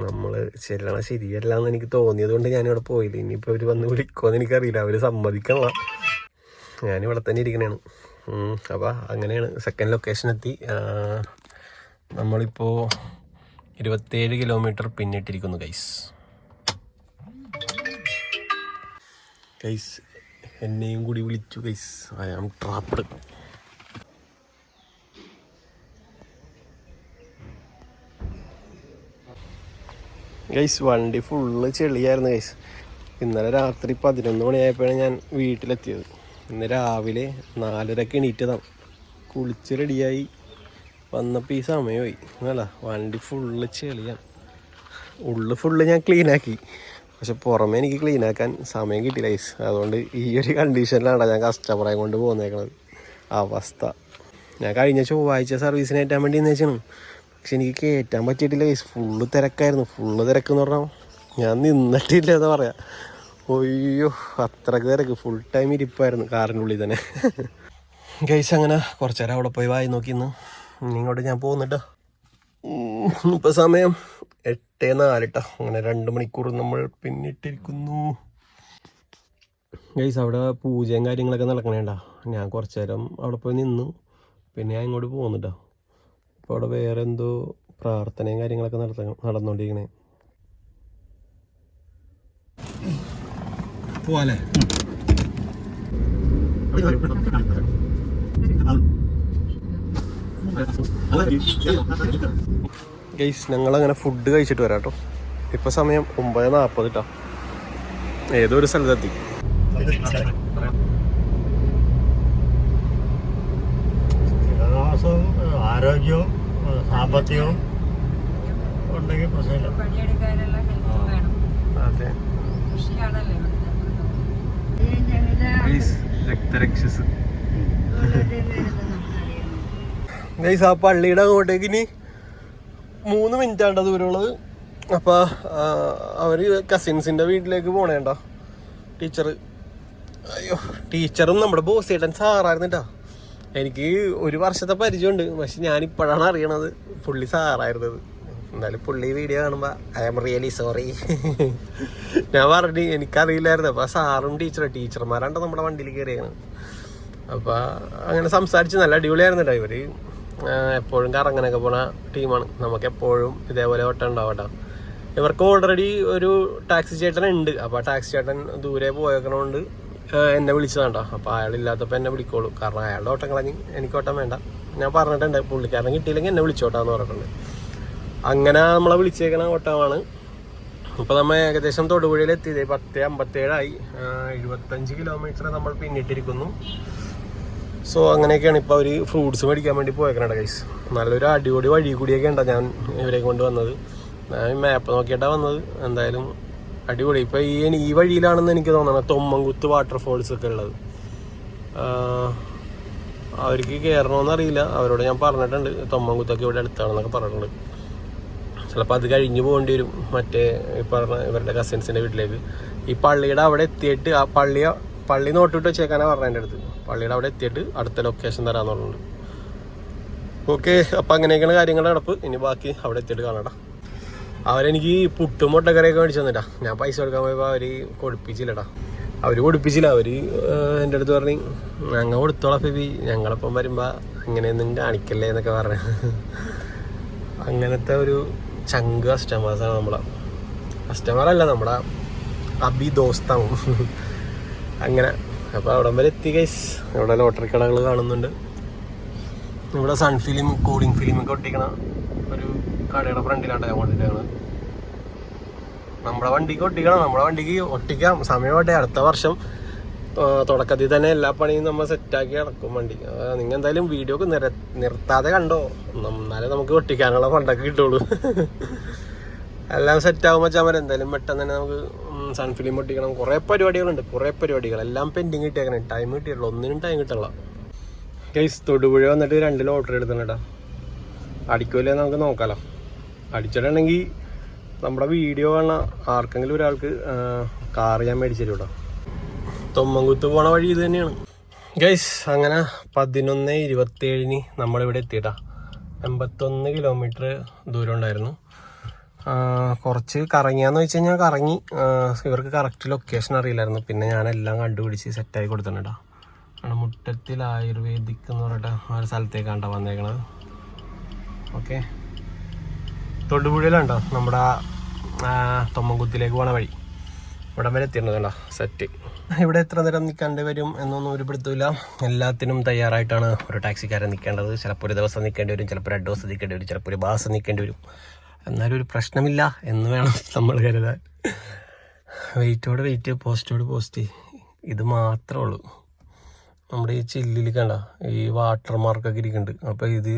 നമ്മൾ ചെല്ലണ ശരിയല്ല എന്ന് എനിക്ക് തോന്നിയത് കൊണ്ട് ഞാനിവിടെ പോയില്ല. ഇനിയിപ്പോൾ അവർ വന്ന് വിളിക്കുമെന്ന് എനിക്കറിയില്ല. അവർ സമ്മതിക്കണല്ല. ഞാനിവിടെ തന്നെ ഇരിക്കണേണ്. അപ്പോൾ അങ്ങനെയാണ് സെക്കൻഡ് ലൊക്കേഷൻ എത്തി. നമ്മളിപ്പോൾ 27 കിലോമീറ്റർ പിന്നിട്ടിരിക്കുന്നു ഗൈസ്. എന്നെയും കൂടി വിളിച്ചു guys. I am trapped. Guys വണ്ടി ഫുള്ള് ചെളിയായിരുന്നു ഗൈസ്. ഇന്നലെ രാത്രി 11 മണിയായപ്പോഴാണ് ഞാൻ വീട്ടിലെത്തിയത്. ഇന്ന് രാവിലെ 4:30 എണീറ്റതാണ്. കുളിച്ച് റെഡിയായി വന്നപ്പോൾ ഈ സമയമായി. അല്ല വണ്ടി ഫുള്ള് ചെളിയാണ്. ഉള്ളു ഫുള്ള് ഞാൻ ക്ലീനാക്കി. പക്ഷെ പുറമേ എനിക്ക് ക്ലീനാക്കാൻ സമയം കിട്ടിയില്ല ഗൈസ്. അതുകൊണ്ട് ഈ ഒരു കണ്ടീഷനിലാണ് ഞാൻ കസ്റ്റമറെ കൊണ്ട് പോന്നേക്കണത്. അവസ്ഥ. ഞാൻ കഴിഞ്ഞ ചൊവ്വാഴ്ച സർവീസിന് കയറ്റാൻ വേണ്ടി എന്ന് വെച്ചാണ്. പക്ഷെ എനിക്ക് കയറ്റാൻ പറ്റിയിട്ടില്ല ഗൈസ്. ഫുള്ള് തിരക്കായിരുന്നു. തിരക്കെന്ന് പറഞ്ഞാൽ ഞാൻ നിന്നിട്ടില്ല എന്ന് പറയാം. ഒയ്യോ അത്രക്ക് തിരക്ക്. ഫുൾ ടൈം ഇരിപ്പായിരുന്നു കാറിൻ്റെ ഉള്ളിൽ തന്നെ. ഗൈസ് അങ്ങനെ കുറച്ച് നേരം അവിടെ പോയി വായി നോക്കി ഇന്ന് ഇങ്ങോട്ട് ഞാൻ പോകുന്നുട്ടോ. ഇപ്പം സമയം 8:04 അങ്ങനെ 2 മണിക്കൂർ നമ്മൾ പിന്നിട്ടിരിക്കുന്നു. ഗൈസ് അവിടെ പൂജയും കാര്യങ്ങളൊക്കെ നടക്കണേണ്ട. ഞാൻ കുറച്ച് നേരം അവിടെ പോയി നിന്നു. പിന്നെ ഞാൻ ഇങ്ങോട്ട് പോകുന്നുട്ടോ. ഇപ്പോൾ അവിടെ വേറെ എന്തോ പ്രാർത്ഥനയും കാര്യങ്ങളൊക്കെ നടന്നുകൊണ്ടിരിക്കണേ. പോവാല്ലേ? ഗൈസ് ഞങ്ങളങ്ങനെ ഫുഡ് കഴിച്ചിട്ട് വരാം കേട്ടോ. ഇപ്പം സമയം 9:40 കേട്ടോ. ഏതോ ഒരു സ്ഥലത്തെത്തി. ആരോഗ്യവും സാമ്പത്തികവും ഉണ്ടെങ്കിൽ പ്രശ്നമില്ല. അതെ രക്തരക്ഷസ്. ഗൈസ് ആ പള്ളിയുടെ അങ്ങോട്ടേക്ക് ഇനി 3 മിനിറ്റാണ് ദൂരമുള്ളത്. അപ്പോൾ അവർ കസിൻസിൻ്റെ വീട്ടിലേക്ക് പോണേണ്ടോ. ടീച്ചറും നമ്മുടെ ബോസ് ചേട്ടൻ സാറായിരുന്നിട്ടാ. എനിക്ക് 1 വർഷത്തെ പരിചയമുണ്ട്. പക്ഷെ ഞാനിപ്പോഴാണ് അറിയണത് പുള്ളി സാറായിരുന്നത്. എന്തായാലും പുള്ളി വീഡിയോ കാണുമ്പോൾ ഐ ആം റിയലി സോറി. ഞാൻ പറഞ്ഞു എനിക്കറിയില്ലായിരുന്നു. അപ്പോൾ സാറും ടീച്ചർമാരാണ്ടോ നമ്മുടെ വണ്ടിയിൽ കയറിയാണ്. അപ്പോൾ അങ്ങനെ സംസാരിച്ച് നല്ല അടിപൊളിയായിരുന്നില്ല. ഇവർ എപ്പോഴും കറങ്ങനൊക്കെ പോണ ടീമാണ്. നമുക്ക് എപ്പോഴും ഇതേപോലെ ഓട്ടം ഉണ്ടാവട്ടോ. ഇവർക്ക് ഓൾറെഡി ഒരു ടാക്സി ചേട്ടൻ ഉണ്ട്. അപ്പോൾ ആ ടാക്സി ചേട്ടൻ ദൂരെ പോയേക്കണോണ്ട് എന്നെ വിളിച്ചതാണ്ടോ. അപ്പോൾ അയാളില്ലാത്തപ്പോൾ എന്നെ വിളിക്കോളൂ. കാരണം അയാളുടെ ഓട്ടം കളഞ്ഞ് എനിക്ക് ഓട്ടം വേണ്ട. ഞാൻ പറഞ്ഞിട്ടുണ്ട് പുള്ളിക്കാരൻ കിട്ടിയില്ലെങ്കിൽ എന്നെ വിളിച്ചോട്ടാന്ന് പറഞ്ഞിട്ടുണ്ട്. അങ്ങനെ നമ്മളെ വിളിച്ചേക്കണ ഓട്ടമാണ്. ഇപ്പോൾ നമ്മൾ ഏകദേശം തൊടുപുഴയിൽ എത്തിയത് 10:57 75 കിലോമീറ്റർ നമ്മൾ പിന്നിട്ടിരിക്കുന്നു. സോ അങ്ങനെയൊക്കെയാണ്. ഇപ്പോൾ അവർ ഫ്രൂട്ട്സ് മേടിക്കാൻ വേണ്ടി പോയേക്കണേണ്ട ഗൈസ്. നല്ലൊരു അടിപൊളി വഴി കൂടിയൊക്കെ ഉണ്ടാ ഞാൻ ഇവരെ കൊണ്ട് വന്നത്. ഞാൻ മാപ്പ് നോക്കിയിട്ടാണ് വന്നത്. എന്തായാലും അടിപൊളി. ഇപ്പോൾ ഈ വഴിയിലാണെന്ന് എനിക്ക് തോന്നണം തൊമ്മൻകുത്ത് വാട്ടർഫോൾസ് ഒക്കെ ഉള്ളത്. അവർക്ക് കയറണമെന്നറിയില്ല. അവരോട് ഞാൻ പറഞ്ഞിട്ടുണ്ട് തൊമ്മൻകുത്തൊക്കെ ഇവിടെ അടുത്താണെന്നൊക്കെ പറഞ്ഞിട്ടുണ്ട്. ചിലപ്പോൾ അത് കഴിഞ്ഞ് പോകേണ്ടി വരും മറ്റേ പറഞ്ഞ ഇവരുടെ കസിൻസിൻ്റെ വീട്ടിലേക്ക്. ഈ പള്ളിയുടെ അവിടെ എത്തിയിട്ട് ആ പള്ളി നോട്ടിട്ട് വെച്ചേക്കാനാണ് പറഞ്ഞത് എൻ്റെ അടുത്ത്. പള്ളിയുടെ അവിടെ എത്തിയിട്ട് അടുത്ത ലൊക്കേഷൻ തരാമെന്ന് പറഞ്ഞിട്ടുണ്ട്. ഓക്കെ, അപ്പം അങ്ങനെയൊക്കെയാണ് കാര്യങ്ങളുടെ നടപ്പ്. ഇനി ബാക്കി അവിടെ എത്തിയിട്ട് കാണാം. അവരെനിക്ക് പുട്ടും മുട്ടക്കറിയൊക്കെ മേടിച്ചു തന്നിട്ടാ. ഞാൻ പൈസ കൊടുക്കാൻ പോയപ്പോൾ അവർ കൊടുപ്പിച്ചില്ലടാ. അവർ എൻ്റെ അടുത്ത് പറഞ്ഞു ഞങ്ങൾ കൊടുത്തോളാം ഫിബി, ഞങ്ങളപ്പം വരുമ്പോൾ അങ്ങനെയൊന്നും കാണിക്കല്ലേ എന്നൊക്കെ പറഞ്ഞു. അങ്ങനത്തെ ഒരു ചങ്ക് കസ്റ്റമേഴ്സാണ് നമ്മളെ. കസ്റ്റമറല്ല, നമ്മുടെ അബി ദോസ്താവും. അങ്ങനെ അപ്പോൾ അവിടം വരെ എത്തി ഗൈസ്. ഇവിടെ ലോട്ടറി കടകൾ കാണുന്നുണ്ട്. ഇവിടെ സൺ ഫിലിം കൂളിംഗ് ഫിലിമൊക്കെ ഒട്ടിക്കണ ഒരു കടയുടെ ഫ്രണ്ടിലാണ് ഞാൻ കൊണ്ടിട്ടാണ്. നമ്മുടെ വണ്ടിക്ക് ഒട്ടിക്കണം, നമ്മുടെ വണ്ടിക്ക് ഒട്ടിക്കാം. സമയമാട്ടെ, അടുത്ത വർഷം തുടക്കത്തിൽ തന്നെ എല്ലാ പണിയും നമ്മൾ സെറ്റാക്കി നടക്കും വണ്ടി. നിങ്ങൾ എന്തായാലും വീഡിയോ നിർത്താതെ കണ്ടോ, എന്നാലേ നമുക്ക് ഒട്ടിക്കാനുള്ള ഫണ്ടൊക്കെ കിട്ടുള്ളൂ. എല്ലാം സെറ്റാകുമ്പോൾ വെച്ചാൽ എന്തായാലും പെട്ടെന്ന് തന്നെ നമുക്ക് സൺ ഫിലിം ഒട്ടിക്കണം. കുറേ പരിപാടികൾ എല്ലാം പെൻഡിങ് കിട്ടിയേക്കണം. ടൈം കിട്ടിയിട്ടുള്ളൂ, ഒന്നിനും ടൈം കിട്ടില്ല ഗൈസ്. തൊടുപുഴ വന്നിട്ട് 2 ലോട്ടറി എടുത്തിട്ടാ. അടിക്കൂലേ നമുക്ക് നോക്കാമല്ലോ. അടിച്ചിട്ടുണ്ടെങ്കിൽ നമ്മുടെ വീഡിയോ കാണുന്ന ആർക്കെങ്കിലും ഒരാൾക്ക് കാർ ഞാൻ മേടിച്ചു തരും കേട്ടോ. തൊമ്മൻകുത്ത് പോണ വഴി ഇത് തന്നെയാണ് ഗൈസ്. അങ്ങനെ 11:27 നമ്മളിവിടെ എത്തിയിട്ടാ. 81 കിലോമീറ്റർ ദൂരം ഉണ്ടായിരുന്നു. കുറച്ച് കറങ്ങിയാന്ന് വെച്ച് കഴിഞ്ഞാൽ കറങ്ങി. ഇവർക്ക് കറക്റ്റ് ലൊക്കേഷൻ അറിയില്ലായിരുന്നു. പിന്നെ ഞാനെല്ലാം കണ്ടുപിടിച്ച് സെറ്റായി കൊടുത്തിട്ടുണ്ടാ. മുട്ടത്തിൽ ആയുർവേദിക് എന്ന് പറഞ്ഞിട്ട് ആ ഒരു സ്ഥലത്തേക്കാണ് വന്നേക്കണത്. ഓക്കെ, തൊടുപുഴയിലുണ്ടോ നമ്മുടെ തൊമ്മൻകുത്തിലേക്ക് പോണ വഴി. ഇവിടെ വരെ എത്തിയിട്ടുണ്ടോ സെറ്റ്. ഇവിടെ എത്ര നേരം നിൽക്കേണ്ടി വരും എന്നൊന്നും ഒരു പിടുത്തമില്ല. എല്ലാത്തിനും തയ്യാറായിട്ടാണ് ഒരു ടാക്സിക്കാരൻ നിൽക്കേണ്ടത്. ചിലപ്പോൾ ഒരു ദിവസം നിൽക്കേണ്ടി വരും, ചിലപ്പോൾ 2 ദിവസം നിൽക്കേണ്ടി വരും, ചിലപ്പോൾ ഒരു മാസം നിൽക്കേണ്ടി വരും. എന്നാലും ഒരു പ്രശ്നമില്ല എന്ന് വേണം നമ്മൾ കരുതാൻ. വെയിറ്റോട് വെയിറ്റ്, പോസ്റ്റോട് പോസ്റ്റ്, ഇത് മാത്രമേ ഉള്ളൂ. നമ്മുടെ ഈ ചില്ലിൽ കണ്ട ഈ വാട്ടർ മാർക്കൊക്കെ ഇരിക്കുന്നുണ്ട്. അപ്പോൾ ഇത്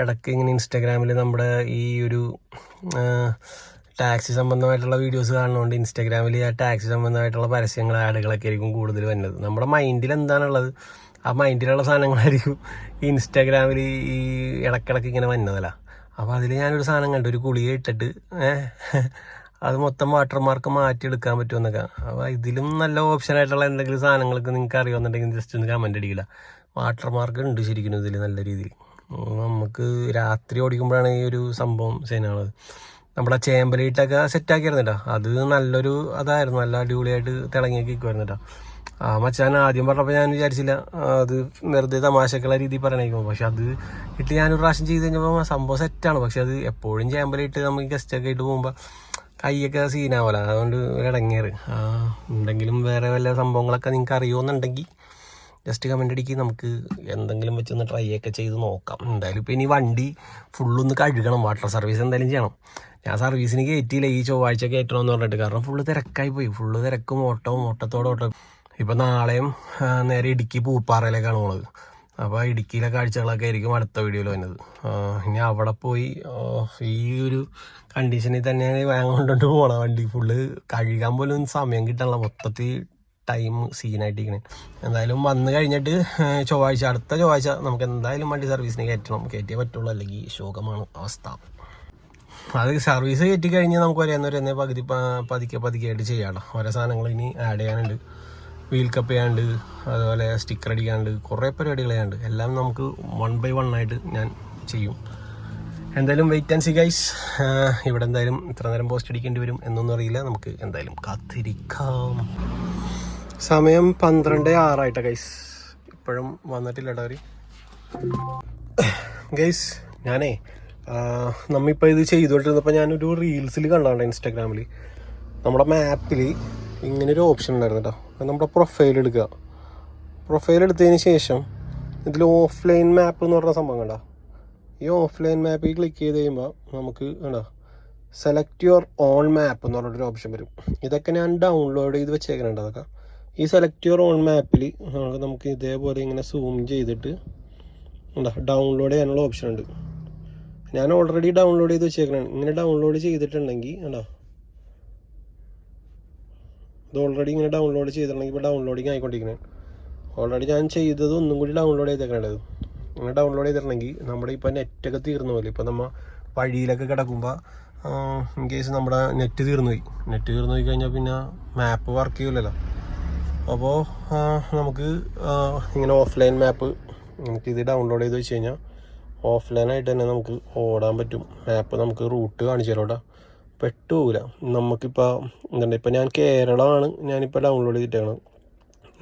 ഇടയ്ക്ക് ഇങ്ങനെ ഇൻസ്റ്റാഗ്രാമിൽ നമ്മുടെ ഈ ഒരു ടാക്സി സംബന്ധമായിട്ടുള്ള വീഡിയോസ് കാണുന്നതുകൊണ്ട് ഇൻസ്റ്റാഗ്രാമിൽ ആ ടാക്സി സംബന്ധമായിട്ടുള്ള പരസ്യങ്ങൾ, ആഡുകളൊക്കെ ആയിരിക്കും കൂടുതൽ വരുന്നത്. നമ്മുടെ മൈൻഡിൽ എന്താണുള്ളത് ആ മൈൻഡിലുള്ള സാധനങ്ങളായിരിക്കും ഇൻസ്റ്റാഗ്രാമിൽ ഈ ഇടയ്ക്കിടയ്ക്ക് ഇങ്ങനെ വന്നതല്ല. അപ്പോൾ അതിൽ ഞാനൊരു സാധനം കണ്ടു, ഒരു ഗുളിക ഇട്ടിട്ട് അത് മൊത്തം വാട്ടർ മാർക്ക് മാറ്റിയെടുക്കാൻ പറ്റുമെന്നൊക്കെ. അപ്പോൾ ഇതിലും നല്ല ഓപ്ഷനായിട്ടുള്ള എന്തെങ്കിലും സാധനങ്ങൾക്ക് നിങ്ങൾക്ക് അറിയുമെന്നുണ്ടെങ്കിൽ ജസ്റ്റ് ഒന്ന് കമൻ്റ് അടിക്കില്ല. വാട്ടർ മാർക്ക് ഉണ്ട് ശരിക്കും ഇതിൽ നല്ല രീതിയിൽ. നമുക്ക് രാത്രി ഓടിക്കുമ്പോഴാണ് ഈ ഒരു സംഭവം സീനാണത്. നമ്മുടെ ചേമ്പലിട്ടൊക്കെ സെറ്റാക്കിയിരുന്നിട്ടാ. അത് നല്ലൊരു അതായിരുന്നു, നല്ല അടിപൊളിയായിട്ട് തിളങ്ങിയൊക്കെ നിൽക്കുമായിരുന്നു കേട്ടോ. മച്ചാൻ ആദ്യം പറഞ്ഞപ്പോൾ ഞാൻ വിചാരിച്ചില്ല അത് വെറുതെ തമാശക്കുള്ള രീതിയിൽ പറയണേക്കും. പക്ഷെ അത് ഇട്ട് ഞാനൊരു പ്രാവശ്യം ചെയ്ത് കഴിഞ്ഞപ്പോൾ സംഭവം സെറ്റാണ്. പക്ഷെ അത് എപ്പോഴും ചേമ്പലിട്ട് നമുക്ക് ഗസ്റ്റൊക്കെ ആയിട്ട് പോകുമ്പോൾ കൈയൊക്കെ സീനാവല. അതുകൊണ്ട് ഇടങ്ങേറ് ഉണ്ടെങ്കിലും വേറെ വല്ല സംഭവങ്ങളൊക്കെ നിങ്ങൾക്ക് അറിയുമെന്നുണ്ടെങ്കിൽ ജസ്റ്റ് കമൻ്റ് അടിക്ക്. നമുക്ക് എന്തെങ്കിലും വെച്ചൊന്ന് ട്രൈ ഒക്കെ ചെയ്ത് നോക്കാം. എന്തായാലും ഇപ്പോൾ ഇനി വണ്ടി ഫുള്ളൊന്ന് കഴുകണം, വാട്ടർ സർവീസ് എന്തായാലും ചെയ്യണം. ഞാൻ സർവീസിന് കയറ്റിയില്ല, ഈ ചൊവ്വാഴ്ച കയറ്റണമെന്ന് പറഞ്ഞിട്ട്. കാരണം ഫുള്ള് തിരക്കായി പോയി, ഫുള്ള് തിരക്കും ഓട്ടത്തോടെ. ഇപ്പം നാളെയും നേരെ ഇടുക്കി പൂപ്പാറയിലേക്കാണ് പോണത്. അപ്പോൾ ഇടുക്കിയിലെ കാഴ്ചകളൊക്കെ ആയിരിക്കും അടുത്ത വീഡിയോയിൽ വരുന്നത്. ഇനി അവിടെ പോയി ഈ ഒരു കണ്ടീഷനിൽ തന്നെയാണ് വാങ്ങിക്കൊണ്ടിട്ട് പോകണം. വണ്ടി ഫുള്ള് കഴുകാൻ പോലും സമയം കിട്ടണല്ലോ, മൊത്തത്തിൽ ടൈം സീനായിട്ടിരിക്കണേ. എന്തായാലും വന്നു കഴിഞ്ഞിട്ട് അടുത്ത ചൊവ്വാഴ്ച നമുക്ക് എന്തായാലും വണ്ടി സർവീസിന് കയറ്റിയേ പറ്റുള്ളൂ, അല്ലെങ്കിൽ ശോകമാണ് അവസ്ഥ. അത് സർവീസ് കയറ്റി കഴിഞ്ഞ് നമുക്ക് ഒരേ പതുക്കെ ആയിട്ട് ചെയ്യാം. ഓരോ സാധനങ്ങൾ ഇനി ആഡ് ചെയ്യാനുണ്ട്. വീൽ കപ്പ് ചെയ്യാണ്ട്, അതുപോലെ സ്റ്റിക്കർ അടിക്കാണ്ട്, കുറേ പരിപാടികൾ ചെയ്യാണ്ട്. എല്ലാം നമുക്ക് 1 by 1 ആയിട്ട് ഞാൻ ചെയ്യും. എന്തായാലും വെയിറ്റ് ആൻഡ് സീ ഗൈസ്. ഇവിടെ എന്തായാലും ഇത്ര നേരം പോസ്റ്റ് അടിക്കേണ്ടി വരും എന്നൊന്നും അറിയില്ല. നമുക്ക് എന്തായാലും കാത്തിരിക്കാം. സമയം 12:06 ഗൈസ്. ഇപ്പോഴും വന്നിട്ടില്ല അവർ ഗൈസ്. ഞാനേ നമ്മളിപ്പോൾ ഇത് ചെയ്തുകൊണ്ടിരുന്നപ്പോൾ ഞാനൊരു റീൽസിൽ കണ്ടാണ് ഇൻസ്റ്റാഗ്രാമിൽ. നമ്മുടെ മാപ്പിൽ ഇങ്ങനൊരു ഓപ്ഷൻ ഉണ്ടായിരുന്നു കേട്ടോ. നമ്മുടെ പ്രൊഫൈൽ എടുക്കുക. പ്രൊഫൈൽ എടുത്തതിന് ശേഷം ഇതിൽ ഓഫ്ലൈൻ മാപ്പ് എന്ന് പറഞ്ഞ സംഭവം കണ്ടോ. ഈ ഓഫ്ലൈൻ മാപ്പിൽ ക്ലിക്ക് ചെയ്ത് കഴിയുമ്പോൾ നമുക്ക് കണ്ടോ സെലക്ട് യുവർ ഓൺ മാപ്പ് എന്ന് പറഞ്ഞിട്ടൊരു ഓപ്ഷൻ വരും. ഇതൊക്കെ ഞാൻ ഡൗൺലോഡ് ചെയ്ത് വെച്ചേക്കുന്നുണ്ട്. അതൊക്കെ ഈ സെലക്ട് യുവർ ഓൺ മാപ്പിൽ നമുക്ക് ഇതേപോലെ ഇങ്ങനെ സൂം ചെയ്തിട്ട് എന്താ ഡൗൺലോഡ് ചെയ്യാനുള്ള ഓപ്ഷൻ ഉണ്ട്. ഞാൻ ഓൾറെഡി ഡൗൺലോഡ് ചെയ്ത് വെച്ചേക്കണം. ഇങ്ങനെ ഡൗൺലോഡ് ചെയ്തിട്ടുണ്ടെങ്കിൽ കണ്ടോ, ഇത് ഓൾറെഡി ഇങ്ങനെ ഡൗൺലോഡ് ചെയ്തിട്ടുണ്ടെങ്കിൽ ഇപ്പോൾ ഡൗൺലോഡിങ് ആയിക്കൊണ്ടിരിക്കുന്നത്. ഓൾറെഡി ഞാൻ ചെയ്തത് ഒന്നും കൂടി ഡൗൺലോഡ് ചെയ്തേക്കേണ്ടത്. അങ്ങനെ ഡൗൺലോഡ് ചെയ്തിട്ടുണ്ടെങ്കിൽ നമ്മുടെ ഇപ്പോൾ നെറ്റൊക്കെ തീർന്നു പോലെ. ഇപ്പോൾ നമ്മൾ വഴിയിലൊക്കെ കിടക്കുമ്പോൾ ഇൻ കേസ് നമ്മുടെ നെറ്റ് തീർന്നു പോയി കഴിഞ്ഞാൽ പിന്നെ മാപ്പ് വർക്ക് ചെയ്യില്ലല്ലോ. അപ്പോൾ നമുക്ക് ഇങ്ങനെ ഓഫ്ലൈൻ മാപ്പ് നമുക്കിത് ഡൗൺലോഡ് ചെയ്ത് വെച്ച് കഴിഞ്ഞാൽ ഓഫ്ലൈനായിട്ട് തന്നെ നമുക്ക് ഓടാൻ പറ്റും. മാപ്പ് നമുക്ക് റൂട്ട് കാണിച്ചു തരാം കേട്ടോ, പെട്ടുപോകില്ല. നമുക്കിപ്പോൾ എന്തുണ്ട്, ഇപ്പോൾ ഞാൻ കേരളമാണ് ഞാനിപ്പോൾ ഡൗൺലോഡ് ചെയ്തിട്ടാണ്.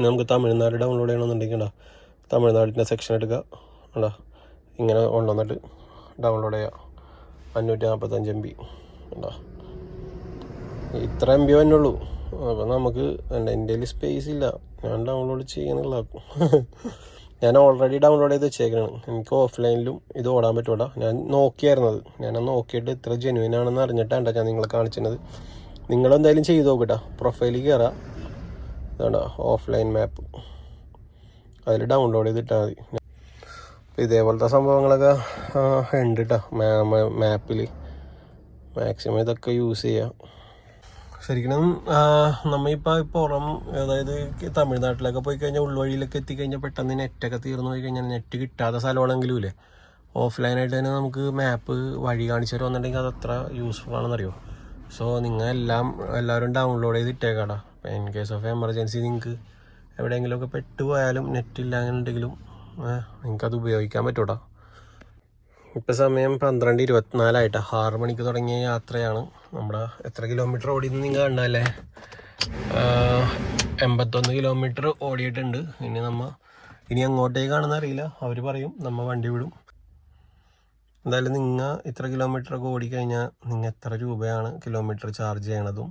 നമുക്ക് തമിഴ്നാട് ഡൗൺലോഡ് ചെയ്യണമെന്നുണ്ടെങ്കിൽ ഉണ്ടോ, തമിഴ്നാടിൻ്റെ സെക്ഷൻ എടുക്കുക ഉണ്ടോ, ഇങ്ങനെ കൊണ്ടുവന്നിട്ട് ഡൗൺലോഡ് ചെയ്യുക. 545 MB ഉണ്ടോ, ഇത്ര MB തന്നെ ഉള്ളൂ. അപ്പോൾ നമുക്ക് എൻ്റെ കയ്യിൽ സ്പേസ് ഇല്ല, ഞാൻ ഡൗൺലോഡ് ചെയ്യണില്ല. ഞാൻ ഓൾറെഡി ഡൗൺലോഡ് ചെയ്ത് വെച്ചേക്കാണ്. എനിക്ക് ഓഫ്ലൈനിലും ഇത് ഓടാൻ പറ്റൂടാ. ഞാൻ നോക്കിയായിരുന്നത്, ഞാൻ നോക്കിയിട്ട് ഇത്ര ജെന്യുവൻ ആണെന്ന് അറിഞ്ഞിട്ടാണ് ഞാൻ നിങ്ങളെ കാണിച്ചത്. നിങ്ങളെന്തായാലും ചെയ്ത് നോക്കട്ടാ. പ്രൊഫൈലിൽ കയറാം, ഇതാണ്ടാ ഓഫ്ലൈൻ മാപ്പ്, അതിൽ ഡൗൺലോഡ് ചെയ്തിട്ടാൽ മതി. അപ്പോൾ ഇതേപോലത്തെ സംഭവങ്ങളൊക്കെ ഉണ്ട് കേട്ടോ മാപ്പിൽ. മാക്സിമം ഇതൊക്കെ യൂസ് ചെയ്യാം. ശരിക്കും നമ്മളിപ്പോൾ പുറം, അതായത് തമിഴ്നാട്ടിലൊക്കെ പോയി കഴിഞ്ഞാൽ ഉൾവഴിയിലൊക്കെ എത്തിക്കഴിഞ്ഞാൽ പെട്ടെന്ന് നെറ്റൊക്കെ തീർന്നു പോയി കഴിഞ്ഞാൽ, നെറ്റ് കിട്ടാത്ത സ്ഥലമാണെങ്കിലും ഇല്ലേ, ഓഫ്ലൈനായിട്ട് തന്നെ നമുക്ക് മാപ്പ് വഴി കാണിച്ചു തരുമെന്നുണ്ടെങ്കിൽ അത് അത്ര യൂസ്ഫുൾ ആണെന്നറിയോ. സോ നിങ്ങൾ എല്ലാവരും ഡൗൺലോഡ് ചെയ്ത് ഇട്ടേക്കാടാ. അപ്പോൾ ഇൻ കേസ് ഓഫ് എമർജൻസി നിങ്ങൾക്ക് എവിടെയെങ്കിലുമൊക്കെ പെട്ടുപോയാലും നെറ്റ് ഇല്ലാന്നുണ്ടെങ്കിലും നിങ്ങൾക്കത് ഉപയോഗിക്കാൻ പറ്റൂടാ. ഇപ്പം സമയം 12:24 6 മണിക്ക് തുടങ്ങിയ യാത്രയാണ്. നമ്മുടെ എത്ര കിലോമീറ്റർ ഓടിയെന്ന് നിങ്ങൾ കണ്ടല്ലേ, 81 കിലോമീറ്റർ ഓടിയിട്ടുണ്ട്. ഇനി അങ്ങോട്ടേക്കാണെന്ന് അറിയില്ല, അവർ പറയും, നമ്മൾ വണ്ടി വിടും. എന്തായാലും നിങ്ങൾ ഇത്ര കിലോമീറ്ററൊക്കെ ഓടിക്കഴിഞ്ഞാൽ നിങ്ങൾ എത്ര രൂപയാണ് കിലോമീറ്റർ ചാർജ് ചെയ്യണതും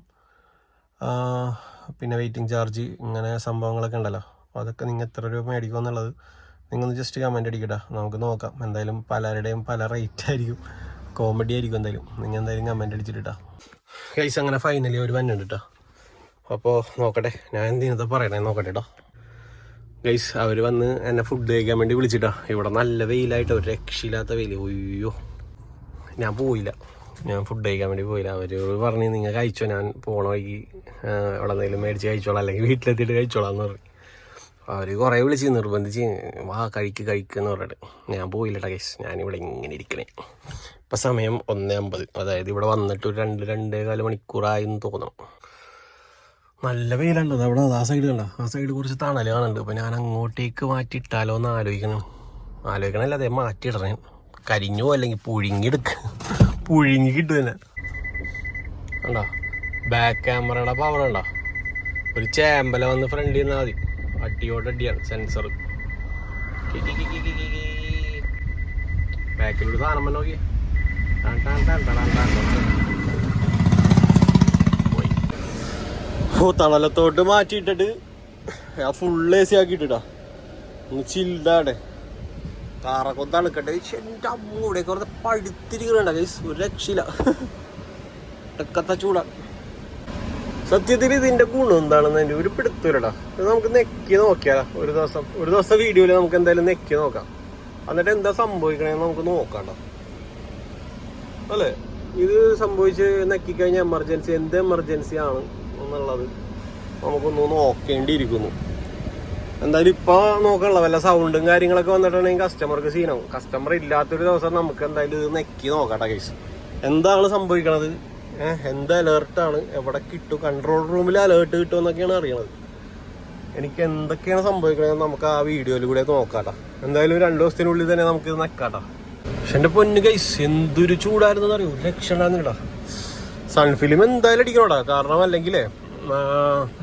പിന്നെ വെയിറ്റിംഗ് ചാർജ് ഇങ്ങനെ സംഭവങ്ങളൊക്കെ ഉണ്ടല്ലോ, അപ്പോൾ അതൊക്കെ നിങ്ങൾ എത്ര രൂപ മേടിക്കും എന്നുള്ളത് നിങ്ങളൊന്ന് ജസ്റ്റ് കമൻറ്റ് അടിക്കട്ടാ, നമുക്ക് നോക്കാം. എന്തായാലും പലരുടെയും പല റേറ്റ് ആയിരിക്കും, കോമഡി ആയിരിക്കും. എന്തായാലും നിങ്ങൾ എന്തായാലും കമൻറ്റ് അടിച്ചിട്ടാ. ഗൈസ് അങ്ങനെ ഫൈനലി ഒരു വന്നുണ്ട് കേട്ടോ. അപ്പോൾ നോക്കട്ടെ, ഞാൻ എന്തിനത്തെ പറയണേ നോക്കട്ടെ കേട്ടോ. ഗൈസ് അവർ വന്ന് എന്നെ ഫുഡ് കഴിക്കാൻ വേണ്ടി വിളിച്ചിട്ടാ. ഇവിടെ നല്ല വെയിലായിട്ട്, ഒരു രക്ഷയില്ലാത്ത വെയിൽ. ഒയ്യോ, ഞാൻ പോയില്ല, ഞാൻ ഫുഡ് കഴിക്കാൻ വേണ്ടി പോയില്ല. അവരോട് പറഞ്ഞ് നിങ്ങൾ കഴിച്ചോ, ഞാൻ പോണ വഴിക്ക് എവിടെ എന്തെങ്കിലും മേടിച്ച് കഴിച്ചോളാം, അല്ലെങ്കിൽ വീട്ടിലെത്തിയിട്ട് കഴിച്ചോളാം എന്ന് പറഞ്ഞു. അവർ കുറേ വിളിച്ച് നിർബന്ധിച്ച് വാ കഴിക്കെന്ന് പറഞ്ഞിട്ട് ഞാൻ പോയില്ലട്ടാ ഗൈസ്. ഞാനിവിടെ ഇങ്ങനെ ഇരിക്കണേ. ഇപ്പം സമയം 1:50, അതായത് ഇവിടെ വന്നിട്ട് ഒരു 2-2.25 മണിക്കൂറായി എന്ന് തോന്നണം. നല്ല വെയിലുണ്ടോ അവിടെ, ആ സൈഡ് കണ്ട, ആ സൈഡ് കുറച്ച് തണൽ കാണുന്നുണ്ട്. അപ്പോൾ ഞാൻ അങ്ങോട്ടേക്ക് മാറ്റിയിട്ടാലോ എന്ന് ആലോചിക്കണമല്ല, അതേ മാറ്റിയിടണേ. കരിഞ്ഞോ അല്ലെങ്കിൽ പുഴുങ്ങി കിട്ടും തന്നെ. കണ്ടോ ബാക്ക് ക്യാമറയുടെ പവർ ഉണ്ടോ, ഒരു ചേമ്പല വന്ന് ഫ്രണ്ടിൽ നിന്നാൽ മതി, അടിയാണ് സെൻസർ. ബാക്കിലൊരു സാധനം വന്ന് നോക്കി, തണലത്തോട്ട് മാറ്റിയിട്ടിട്ട് ഞാൻ ഫുൾ AC ആക്കിയിട്ടാ ഒന്ന് ചില്ലാടെ കാറൊക്കെ ഒന്ന് തണുക്കട്ടെ. എൻ്റെ അമ്മൂടെ കുറച്ച് പഴുത്തിരിക്കണുണ്ട ഗൈസ്, ഒരു രക്ഷയില്ല, ഇടക്കത്തെ ചൂടാണ്. സത്യത്തിൽ ഇതിന്റെ ഗുണം എന്താണെന്ന് എൻ്റെ ഒരു പിടുത്തൂരടാ. ഇത് നമുക്ക് നെക്കി നോക്കിയാലോ, ഒരു ദിവസം വീഡിയോയിൽ നമുക്ക് എന്തായാലും നെക്കി നോക്കാം. എന്നിട്ട് എന്താ സംഭവിക്കണേന്ന് നമുക്ക് നോക്കാട്ടോ, അല്ലേ? ഇത് സംഭവിച്ച് നെക്കിക്കഴിഞ്ഞാൽ എമർജൻസി, എന്ത് എമർജൻസി ആണ് എന്നുള്ളത് നമുക്കൊന്ന് നോക്കേണ്ടിയിരിക്കുന്നു. എന്തായാലും ഇപ്പൊ നോക്കാനുള്ള വല്ല സൗണ്ടും കാര്യങ്ങളൊക്കെ വന്നിട്ടുണ്ടെങ്കിൽ കസ്റ്റമർക്ക് സീനാവും. കസ്റ്റമർ ഇല്ലാത്തൊരു ദിവസം നമുക്ക് എന്തായാലും ഇത് നെക്കി നോക്കാട്ടെ കേസ്, എന്താണ് സംഭവിക്കണത്, എന്ത് അലേർട്ടാണ്, എവിടെ കിട്ടും, കൺട്രോൾ റൂമിൽ അലേർട്ട് കിട്ടുമെന്നൊക്കെയാണ് അറിയണത്. എനിക്ക് എന്തൊക്കെയാണ് സംഭവിക്കണത് നമുക്ക് ആ വീഡിയോയിൽ കൂടെ നോക്കാട്ടാ. എന്തായാലും 2 ദിവസത്തിനുള്ളിൽ തന്നെ നമുക്ക് ഇത് നെക്കാട്ടാ. പക്ഷെ എൻ്റെ പൊന്ന് ഗൈസ് എന്തൊരു ചൂടായിരുന്നു അറിയൂ, രക്ഷണ്ടായിരുന്നില്ല. സൺഫിലിം എന്തായാലും അടിക്കണോടാ, കാരണം അല്ലെങ്കിലേ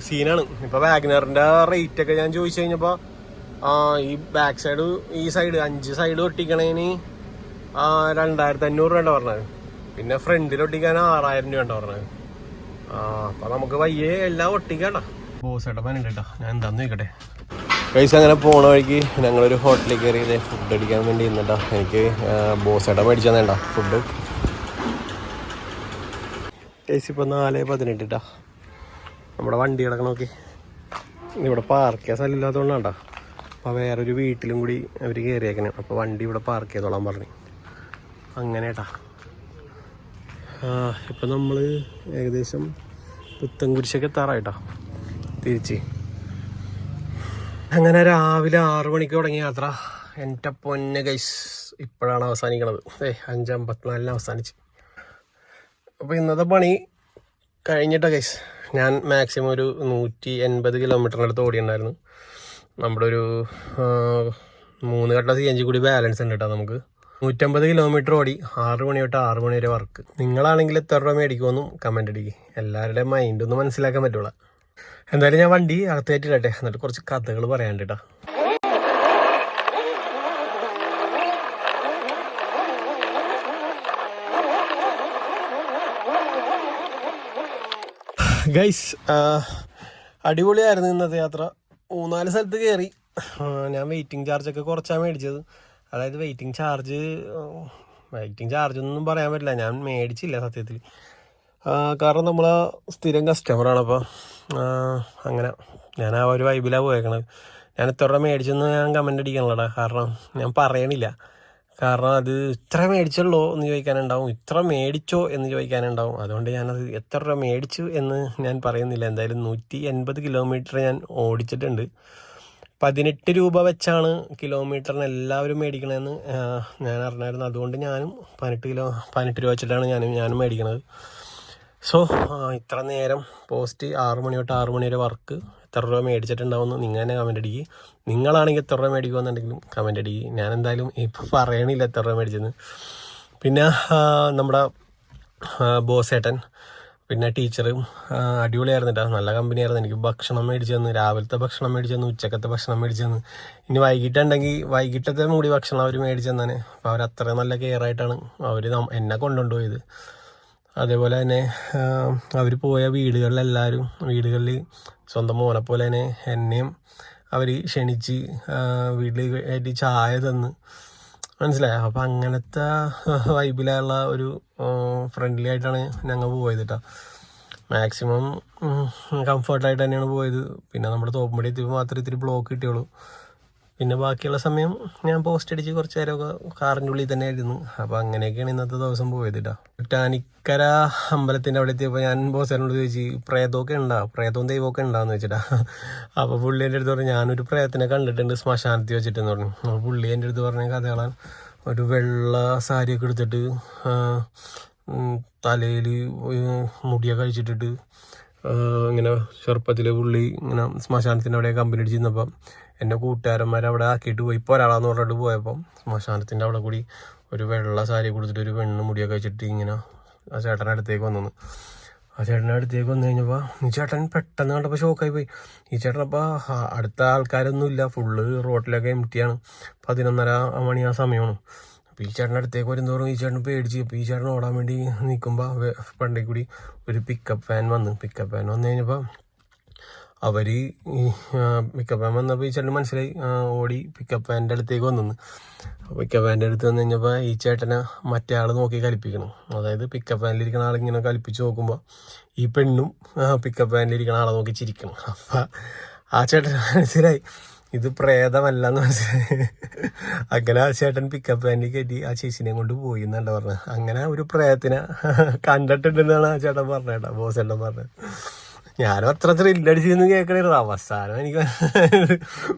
സീനാണ്. ഇപ്പൊ വാഗ്നറിന്റെ റേറ്റ് ഒക്കെ ഞാൻ ചോദിച്ചു കഴിഞ്ഞപ്പോ ഈ ബാക്ക് സൈഡ്, ഈ സൈഡ് 5 സൈഡ് ഒട്ടിക്കണേന് 2500 രൂപ പറഞ്ഞത്, പിന്നെ ഫ്രണ്ടിൽ ഒട്ടിക്കാൻ 6000 രൂപ പറഞ്ഞത്. അപ്പൊ നമുക്ക് വയ്യേ എല്ലാം ഒട്ടിക്കാട്ടാ. ബോസേട്ട പനുണ്ടേട്ടാ, ഞാൻ എന്താന്ന് നോക്കട്ടെ ഗൈസ്. അങ്ങനെ പോണ വഴിക്ക് ഞങ്ങളൊരു ഹോട്ടലിൽ കയറി ഫുഡ് അടിക്കാൻ വേണ്ടി ഇന്നിട്ടാ. എനിക്ക് ബോസേട്ട മേടിച്ചു തന്നേണ്ട ഫുഡ്. ഗൈസ് ഇപ്പൊ 4:18 നമ്മുടെ വണ്ടി കിടക്കണം നോക്കി. ഇവിടെ പാർക്ക് ചെയ്യാൻ സ്ഥലം ഇല്ലാത്തതുകൊണ്ടാണ്ടാ. അപ്പോൾ വേറൊരു വീട്ടിലും കൂടി അവർ കയറിയേക്കണേ. അപ്പോൾ വണ്ടി ഇവിടെ പാർക്ക് ചെയ്തോളാൻ പറഞ്ഞു. അങ്ങനെട്ടാ. ഇപ്പം നമ്മൾ ഏകദേശം പുത്തൻകുരിശൊക്കെ എത്താറായിട്ടാ തിരിച്ച്. അങ്ങനെ രാവിലെ 6 മണിക്ക് തുടങ്ങിയ യാത്ര എൻ്റെ പൊന്നെ ഗൈസ് ഇപ്പോഴാണ് അവസാനിക്കണത്. 5:54 അവസാനിച്ച്. അപ്പോൾ ഇന്നത്തെ പണി കഴിഞ്ഞിട്ടാ ഗൈസ്. ഞാൻ മാക്സിമം ഒരു 180 കിലോമീറ്ററിനടുത്ത് ഓടിയുണ്ടായിരുന്നു. നമ്മുടെ ഒരു 3 ഘട്ട CNG കൂടി ബാലൻസ് ഉണ്ട് കേട്ടോ. നമുക്ക് 150 കിലോമീറ്റർ ഓടി 6 മണി തൊട്ട് 6 മണി വരെ വർക്ക്. നിങ്ങളാണെങ്കിൽ എത്ര രൂപ മേടിക്കുമെന്നും കമൻറ്റ് അടിക്കുക. എല്ലാവരുടെയും മൈൻഡ് ഒന്ന് മനസ്സിലാക്കാൻ പറ്റുള്ളൂ. എന്തായാലും ഞാൻ വണ്ടി അകത്ത് കയറ്റിയിട്ടെ, എന്നിട്ട് കുറച്ച് കഥകൾ പറയാണ്ട് കേട്ടോ. ഗൈസ് അടിപൊളിയായിരുന്നു ഇന്നത്തെ യാത്ര. 3-4 സ്ഥലത്ത് കയറി. ഞാൻ വെയിറ്റിംഗ് ചാർജൊക്കെ കുറച്ചാണ് മേടിച്ചത്. അതായത് വെയിറ്റിംഗ് ചാർജ് ഒന്നും പറയാൻ പറ്റില്ല, ഞാൻ മേടിച്ചില്ല സത്യത്തിൽ. കാരണം നമ്മൾ സ്ഥിരം കസ്റ്റമറാണ്. അപ്പോൾ അങ്ങനെ ഞാൻ ആ ഒരു വൈബിലാണ് പോയേക്കണത്. ഞാൻ എത്ര രൂപ മേടിച്ചെന്ന് ഞാൻ കമൻ്റ് അടിക്കണല്ലോടാ, കാരണം ഞാൻ പറയണില്ല. കാരണം അത് ഇത്ര മേടിച്ചുള്ളൂ എന്ന് ചോദിക്കാനുണ്ടാവും, ഇത്ര മേടിച്ചോ എന്ന് ചോദിക്കാനുണ്ടാവും. അതുകൊണ്ട് ഞാനത് എത്ര രൂപ മേടിച്ചു എന്ന് ഞാൻ പറയുന്നില്ല. എന്തായാലും 180 കിലോമീറ്റർ ഞാൻ ഓടിച്ചിട്ടുണ്ട്. 18 രൂപ വെച്ചാണ് കിലോമീറ്ററിന് എല്ലാവരും മേടിക്കണമെന്ന് ഞാൻ അറിഞ്ഞായിരുന്നു. അതുകൊണ്ട് ഞാനും 18 രൂപ വെച്ചിട്ടാണ് ഞാനും മേടിക്കണത്. സോ ഇത്ര നേരം പോസ്റ്റ് 6 മണി തൊട്ട് 6 മണി വരെ വർക്ക് എത്ര രൂപ മേടിച്ചിട്ടുണ്ടാവുമെന്ന് നിങ്ങൾ തന്നെ കമൻ്റ് അടിക്കുക. നിങ്ങളാണെങ്കിൽ എത്ര രൂപ മേടിക്കുമെന്നുണ്ടെങ്കിലും കമൻ്റ് അടിക്കുക. ഞാൻ എന്തായാലും ഇപ്പോൾ പറയണില്ല എത്ര രൂപ മേടിച്ചെന്ന്. പിന്നെ നമ്മുടെ ബോസേട്ടൻ പിന്നെ ടീച്ചറും അടിപൊളിയായിരുന്നു കേട്ടോ, നല്ല കമ്പനിയായിരുന്നു. എനിക്ക് ഭക്ഷണം മേടിച്ചു തന്നു, രാവിലത്തെ ഭക്ഷണം മേടിച്ചു തന്നു, ഉച്ചക്കത്തെ ഭക്ഷണം മേടിച്ചു തന്നു. ഇനി വൈകിട്ടുണ്ടെങ്കിൽ വൈകിട്ടത്തെ മൂടി ഭക്ഷണം അവർ മേടിച്ചു തന്നാണ്. അപ്പോൾ അവർ അത്രയും നല്ല കെയർ ആയിട്ടാണ് അവർ എന്നെ കൊണ്ടുപോയത്. അതേപോലെ തന്നെ അവർ പോയ വീടുകളിൽ സ്വന്തം മോനെ പോലെ തന്നെ എന്നെയും അവർ ക്ഷണിച്ച് വീട്ടിൽ ആയിട്ട് ചായ തന്ന്, മനസ്സിലായോ? അപ്പം അങ്ങനത്തെ വൈബിലുള്ള ഒരു ഫ്രണ്ട്ലി ആയിട്ടാണ് ഞങ്ങൾ പോയത് കേട്ടോ. മാക്സിമം കംഫർട്ടായിട്ട് തന്നെയാണ് പോയത്. പിന്നെ നമ്മുടെ തോപ്പുംപടി എത്തിയപ്പോൾ മാത്രമേ ഇത്തിരി ബ്ലോക്ക് കിട്ടിയുള്ളൂ. പിന്നെ ബാക്കിയുള്ള സമയം ഞാൻ പോസ്റ്റ് അടിച്ച് കുറച്ച് നേരമൊക്കെ കാറിൻ്റെ ഉള്ളിൽ തന്നെ ആയിരുന്നു. അപ്പോൾ അങ്ങനെയൊക്കെയാണ് ഇന്നത്തെ ദിവസം പോയത് കേട്ടോ. ടാനിക്കര അമ്പലത്തിൻ്റെ അവിടെ എത്തിയപ്പോൾ ഞാൻ ബോസേനോട് ചോദിച്ചു, പ്രേതവും ദൈവമൊക്കെ ഉണ്ടാന്ന് വെച്ചിട്ടാ. അപ്പോൾ പുള്ളി എൻ്റെ അടുത്ത് പറഞ്ഞു, ഞാനൊരു പ്രേതത്തിനെ കണ്ടിട്ടുണ്ട് ശ്മശാനത്തിൽ വെച്ചിട്ടെന്ന് പറഞ്ഞു. അപ്പോൾ പുള്ളി എൻ്റെ അടുത്ത് പറഞ്ഞ കഥകളാണ്. ഒരു വെള്ള സാരിയൊക്കെ എടുത്തിട്ട് തലയിൽ മുടിയൊക്കെ കഴിച്ചിട്ടിട്ട് ഇങ്ങനെ ചെറുപ്പത്തിൽ പുള്ളി ഇങ്ങനെ ശ്മശാനത്തിൻ്റെ അവിടെ കമ്പനി അടിച്ച് നിന്നപ്പം എൻ്റെ കൂട്ടുകാരന്മാരെ അവിടെ ആക്കിയിട്ട് പോയി. ഇപ്പോൾ ഒരാളാന്ന് പറഞ്ഞിട്ട് പോയപ്പം ശ്മശാനത്തിൻ്റെ അവിടെ കൂടി ഒരു വെള്ള സാരി കൊടുത്തിട്ട് ഒരു പെണ്ണ് മുടിയൊക്കെ വെച്ചിട്ട് ഇങ്ങനെ ആ ചേട്ടൻ്റെ അടുത്തേക്ക് വന്നു. ആ ചേട്ടൻ്റെ അടുത്തേക്ക് വന്നു കഴിഞ്ഞപ്പോൾ ഈ ചേട്ടൻ പെട്ടെന്ന് കണ്ടപ്പോൾ ഷോക്കായി പോയി. ഈ ചേട്ടൻ അപ്പോൾ അടുത്ത ആൾക്കാരൊന്നുമില്ല, ഫുള്ള് റോട്ടിലൊക്കെ എംറ്റിയാണ്. 11:30 മണി ആ സമയമാണ്. അപ്പോൾ ഈ ചേട്ടൻ്റെ അടുത്തേക്ക് വരുന്നതോറും ഈ ചേട്ടൻ പേടിച്ച്. അപ്പോൾ ഈ ചേട്ടൻ ഓടാൻ വേണ്ടി നിൽക്കുമ്പോൾ ഫ്രണ്ടിൽ കൂടി ഒരു പിക്കപ്പ് വാൻ വന്നു കഴിഞ്ഞപ്പോൾ അവർ പിക്കപ്പ് വാൻ വന്നപ്പോൾ ഈ ചേട്ടന് മനസ്സിലായി, ഓടി പിക്കപ്പ് വാൻ്റെ അടുത്തേക്ക് വന്നു. പിക്കപ്പ് വാൻ്റെ അടുത്ത് വന്നു കഴിഞ്ഞപ്പോൾ ഈ ചേട്ടനെ മറ്റേ ആൾ നോക്കി കലിപ്പിക്കണം. അതായത് പിക്കപ്പ് വാനിലിരിക്കുന്ന ആളിങ്ങനെ കലിപ്പിച്ച് നോക്കുമ്പോൾ ഈ പെണ്ണും പിക്കപ്പ് വാനിലിരിക്കുന്ന ആളെ നോക്കി ചിരിക്കണം. അപ്പം ആ ചേട്ടന് മനസ്സിലായി ഇത് പ്രേതമല്ലെന്ന് മനസ്സിലായി. അങ്ങനെ ആ ചേട്ടൻ പിക്കപ്പ് വാനിൽ കയറ്റി ആ ചേച്ചിനെ കൊണ്ട് പോയി എന്നല്ല പറഞ്ഞത്. അങ്ങനെ ഒരു പ്രേതത്തിനെ കണ്ടിട്ടുണ്ടെന്നാണ് ആ ചേട്ടൻ പറഞ്ഞത് കേട്ടോ, ബോസേട്ടൻ പറഞ്ഞത്. ഞാനും അത്ര ത്രില്ലടിച്ചെന്ന് കേൾക്കണായിരുന്നു. അവസാനം എനിക്ക്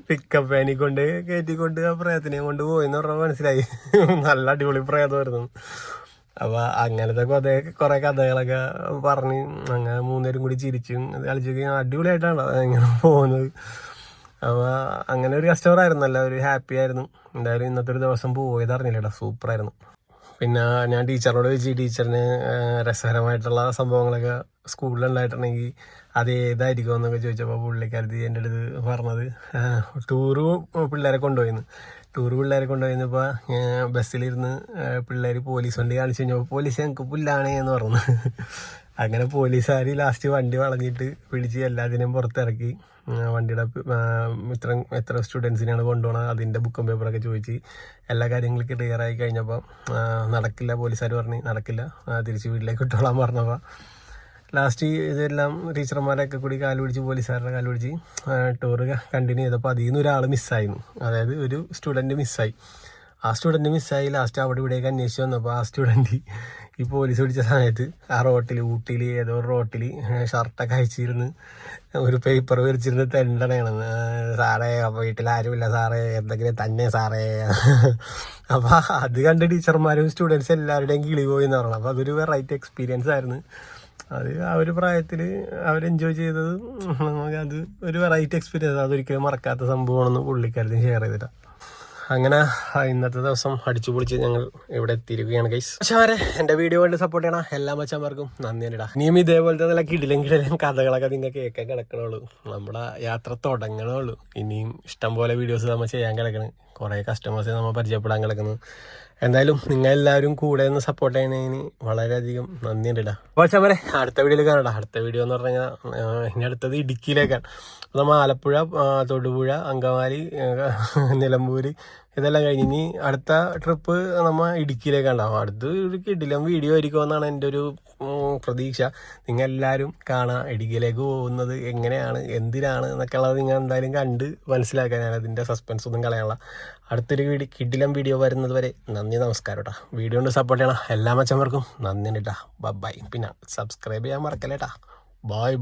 പിക്കപ്പ് വാനിൽ കൊണ്ട് കയറ്റിക്കൊണ്ട് ആ പ്രേതത്തിനെ കൊണ്ട് പോയിന്ന് പറഞ്ഞാൽ മനസ്സിലായി നല്ല അടിപൊളി പ്രേതമായിരുന്നു. അപ്പോൾ അങ്ങനത്തെ കുറേ കഥകളൊക്കെ പറഞ്ഞ് അങ്ങനെ 3 പേരും കൂടി ചിരിച്ചും കളിച്ചൊക്കെ അടിപൊളിയായിട്ടാണ് ഇങ്ങനെ പോകുന്നത്. അപ്പോൾ അങ്ങനെ ഒരു കസ്റ്റമർ ആയിരുന്നല്ലോ, ഒരു ഹാപ്പി ആയിരുന്നു. എന്തായാലും ഇന്നത്തെ ഒരു ദിവസം പോയത് അറിഞ്ഞില്ലേട്ടാ, സൂപ്പറായിരുന്നു. പിന്നെ ഞാൻ ടീച്ചറിനോട് ചോദിച്ചു, ടീച്ചറിന് രസകരമായിട്ടുള്ള സംഭവങ്ങളൊക്കെ സ്കൂളിലുണ്ടായിട്ടുണ്ടെങ്കിൽ അത് ഏതായിരിക്കും എന്നൊക്കെ ചോദിച്ചപ്പോൾ പുള്ളിക്കാരത്തി എൻ്റെ അടുത്ത് പറഞ്ഞത് ടൂറ് പിള്ളേരെ കൊണ്ടുപോയിന്നപ്പോൾ ബസ്സിലിരുന്ന് പിള്ളേർ പോലീസ് വണ്ടി കാണിച്ചു കഴിഞ്ഞപ്പോൾ പോലീസ് ഞങ്ങൾക്ക് പുല്ലാണേ എന്ന് പറഞ്ഞു. അങ്ങനെ പോലീസുകാർ ലാസ്റ്റ് വണ്ടി വളഞ്ഞിട്ട് പിടിച്ച് എല്ലാത്തിനെയും പുറത്തിറക്കി വണ്ടിയുടെ എത്ര സ്റ്റുഡൻസിനെയാണ് കൊണ്ടുപോകണത് അതിൻ്റെ ബുക്കും പേപ്പറൊക്കെ ചോദിച്ച് എല്ലാ കാര്യങ്ങളൊക്കെ ക്ലിയർ ആയി കഴിഞ്ഞപ്പോൾ നടക്കില്ല, പോലീസുകാർ പറഞ്ഞ് നടക്കില്ല, തിരിച്ച് വീട്ടിലേക്ക് ഇട്ടോളാൻ പറഞ്ഞപ്പോൾ ലാസ്റ്റ് ഇതെല്ലാം ടീച്ചർമാരൊക്കെ കൂടി പോലീസുകാരുടെ കാല് പിടിച്ച് ടൂറ് കണ്ടിന്യൂ ചെയ്തപ്പോൾ അതിൽ നിന്ന് ഒരാൾ മിസ്സായിരുന്നു. അതായത് ഒരു സ്റ്റുഡൻറ്റ് മിസ്സായി. ആ സ്റ്റുഡൻറ്റ് മിസ്സായി ലാസ്റ്റ് അവിടെ ഇവിടെയൊക്കെ അന്വേഷിച്ച് വന്നപ്പോൾ ആ സ്റ്റുഡൻറ്റ് ഈ പോലീസ് പിടിച്ച സമയത്ത് ആ ഊട്ടിയിൽ ഏതോ ഒരു റോട്ടിൽ ഷർട്ടൊക്കെ അയച്ചിരുന്ന് ഒരു പേപ്പർ വരച്ചിരുന്ന് തെണ്ടണയാണ്. സാറേ അപ്പോൾ വീട്ടിലാരുമില്ല സാറേ, എന്തെങ്കിലും തന്നെ സാറേ. അപ്പോൾ അത് കണ്ട് ടീച്ചർമാരും സ്റ്റുഡൻസ് എല്ലാവരുടെയും കിളി പോയി എന്ന് പറയണം. അപ്പോൾ അതൊരു വെറൈറ്റി എക്സ്പീരിയൻസ് ആയിരുന്നു. അത് ആ ഒരു പ്രായത്തിൽ അവർ എൻജോയ് ചെയ്തത് നമുക്കത് ഒരു വെറൈറ്റി എക്സ്പീരിയൻസ്, അതൊരിക്കലും മറക്കാത്ത സംഭവമാണെന്ന് പുള്ളിക്കാരത്തിന് ഷെയർ ചെയ്തിട്ടാണ്. അങ്ങനെ ഇന്നത്തെ ദിവസം അടിച്ചു പൊളിച്ച് ഞങ്ങൾ ഇവിടെ എത്തിയിരിക്കുകയാണ് ഗൈസ്. പക്ഷേ എൻ്റെ വീഡിയോ കൊണ്ട് സപ്പോർട്ട് ചെയ്യണം എല്ലാ മച്ചന്മാർക്കും നന്ദി തന്നെടാ. ഇനിയും ഇതേപോലത്തെ നല്ല കിടിലും കഥകളൊക്കെ നിങ്ങൾക്ക് കേൾക്കാൻ കിടക്കണുള്ളൂ. നമ്മുടെ യാത്ര തുടങ്ങണുള്ളൂ. ഇനിയും ഇഷ്ടംപോലെ വീഡിയോസ് നമ്മൾ ചെയ്യാൻ കിടക്കണം. കുറേ കസ്റ്റമേഴ്സ് നമ്മൾ പരിചയപ്പെടാൻ കിടക്കുന്നു. എന്തായാലും നിങ്ങൾ എല്ലാവരും കൂടെ നിന്ന് സപ്പോർട്ട് ചെയ്യുന്നതിന് വളരെയധികം നന്ദിയുണ്ട് കേട്ടോ. അപ്പോൾ ചമരെ അടുത്ത വീഡിയോയിൽ കാണാം. അടുത്ത വീഡിയോ എന്ന് പറഞ്ഞു കഴിഞ്ഞാൽ ഇനി അടുത്തത് ഇടുക്കിയിലേക്കാണ്. നമ്മൾ ആലപ്പുഴ, തൊടുപുഴ, അങ്കമാലി, നിലമ്പൂര് ഇതെല്ലാം കഴിഞ്ഞ് ഇനി അടുത്ത ട്രിപ്പ് നമ്മൾ ഇടുക്കിയിലേക്കുണ്ടാവും. അടുത്ത് ഒരു കിടിലം വീഡിയോ ആയിരിക്കുമെന്നാണ് എൻ്റെ ഒരു പ്രതീക്ഷ. നിങ്ങൾ എല്ലാവരും കാണാം. ഇടുക്കിയിലേക്ക് പോകുന്നത് എങ്ങനെയാണ്, എന്തിനാണ് എന്നൊക്കെ ഉള്ളത് നിങ്ങൾ എന്തായാലും കണ്ട് മനസ്സിലാക്കാൻ. ഞാൻ അതിൻ്റെ സസ്പെൻസ് ഒന്നും കളയാനുള്ള. അടുത്തൊരു കിടിലം വീഡിയോ വരുന്നത് വരെ നന്ദി, നമസ്കാരം കേട്ടോ. വീഡിയോ കൊണ്ട് സപ്പോർട്ട് ചെയ്യണം എല്ലാ മച്ചന്മാർക്കും നന്ദി കേട്ടോ. ബൈ. പിന്നെ സബ്സ്ക്രൈബ് ചെയ്യാൻ മറക്കല്ലേട്ടാ. ബൈ.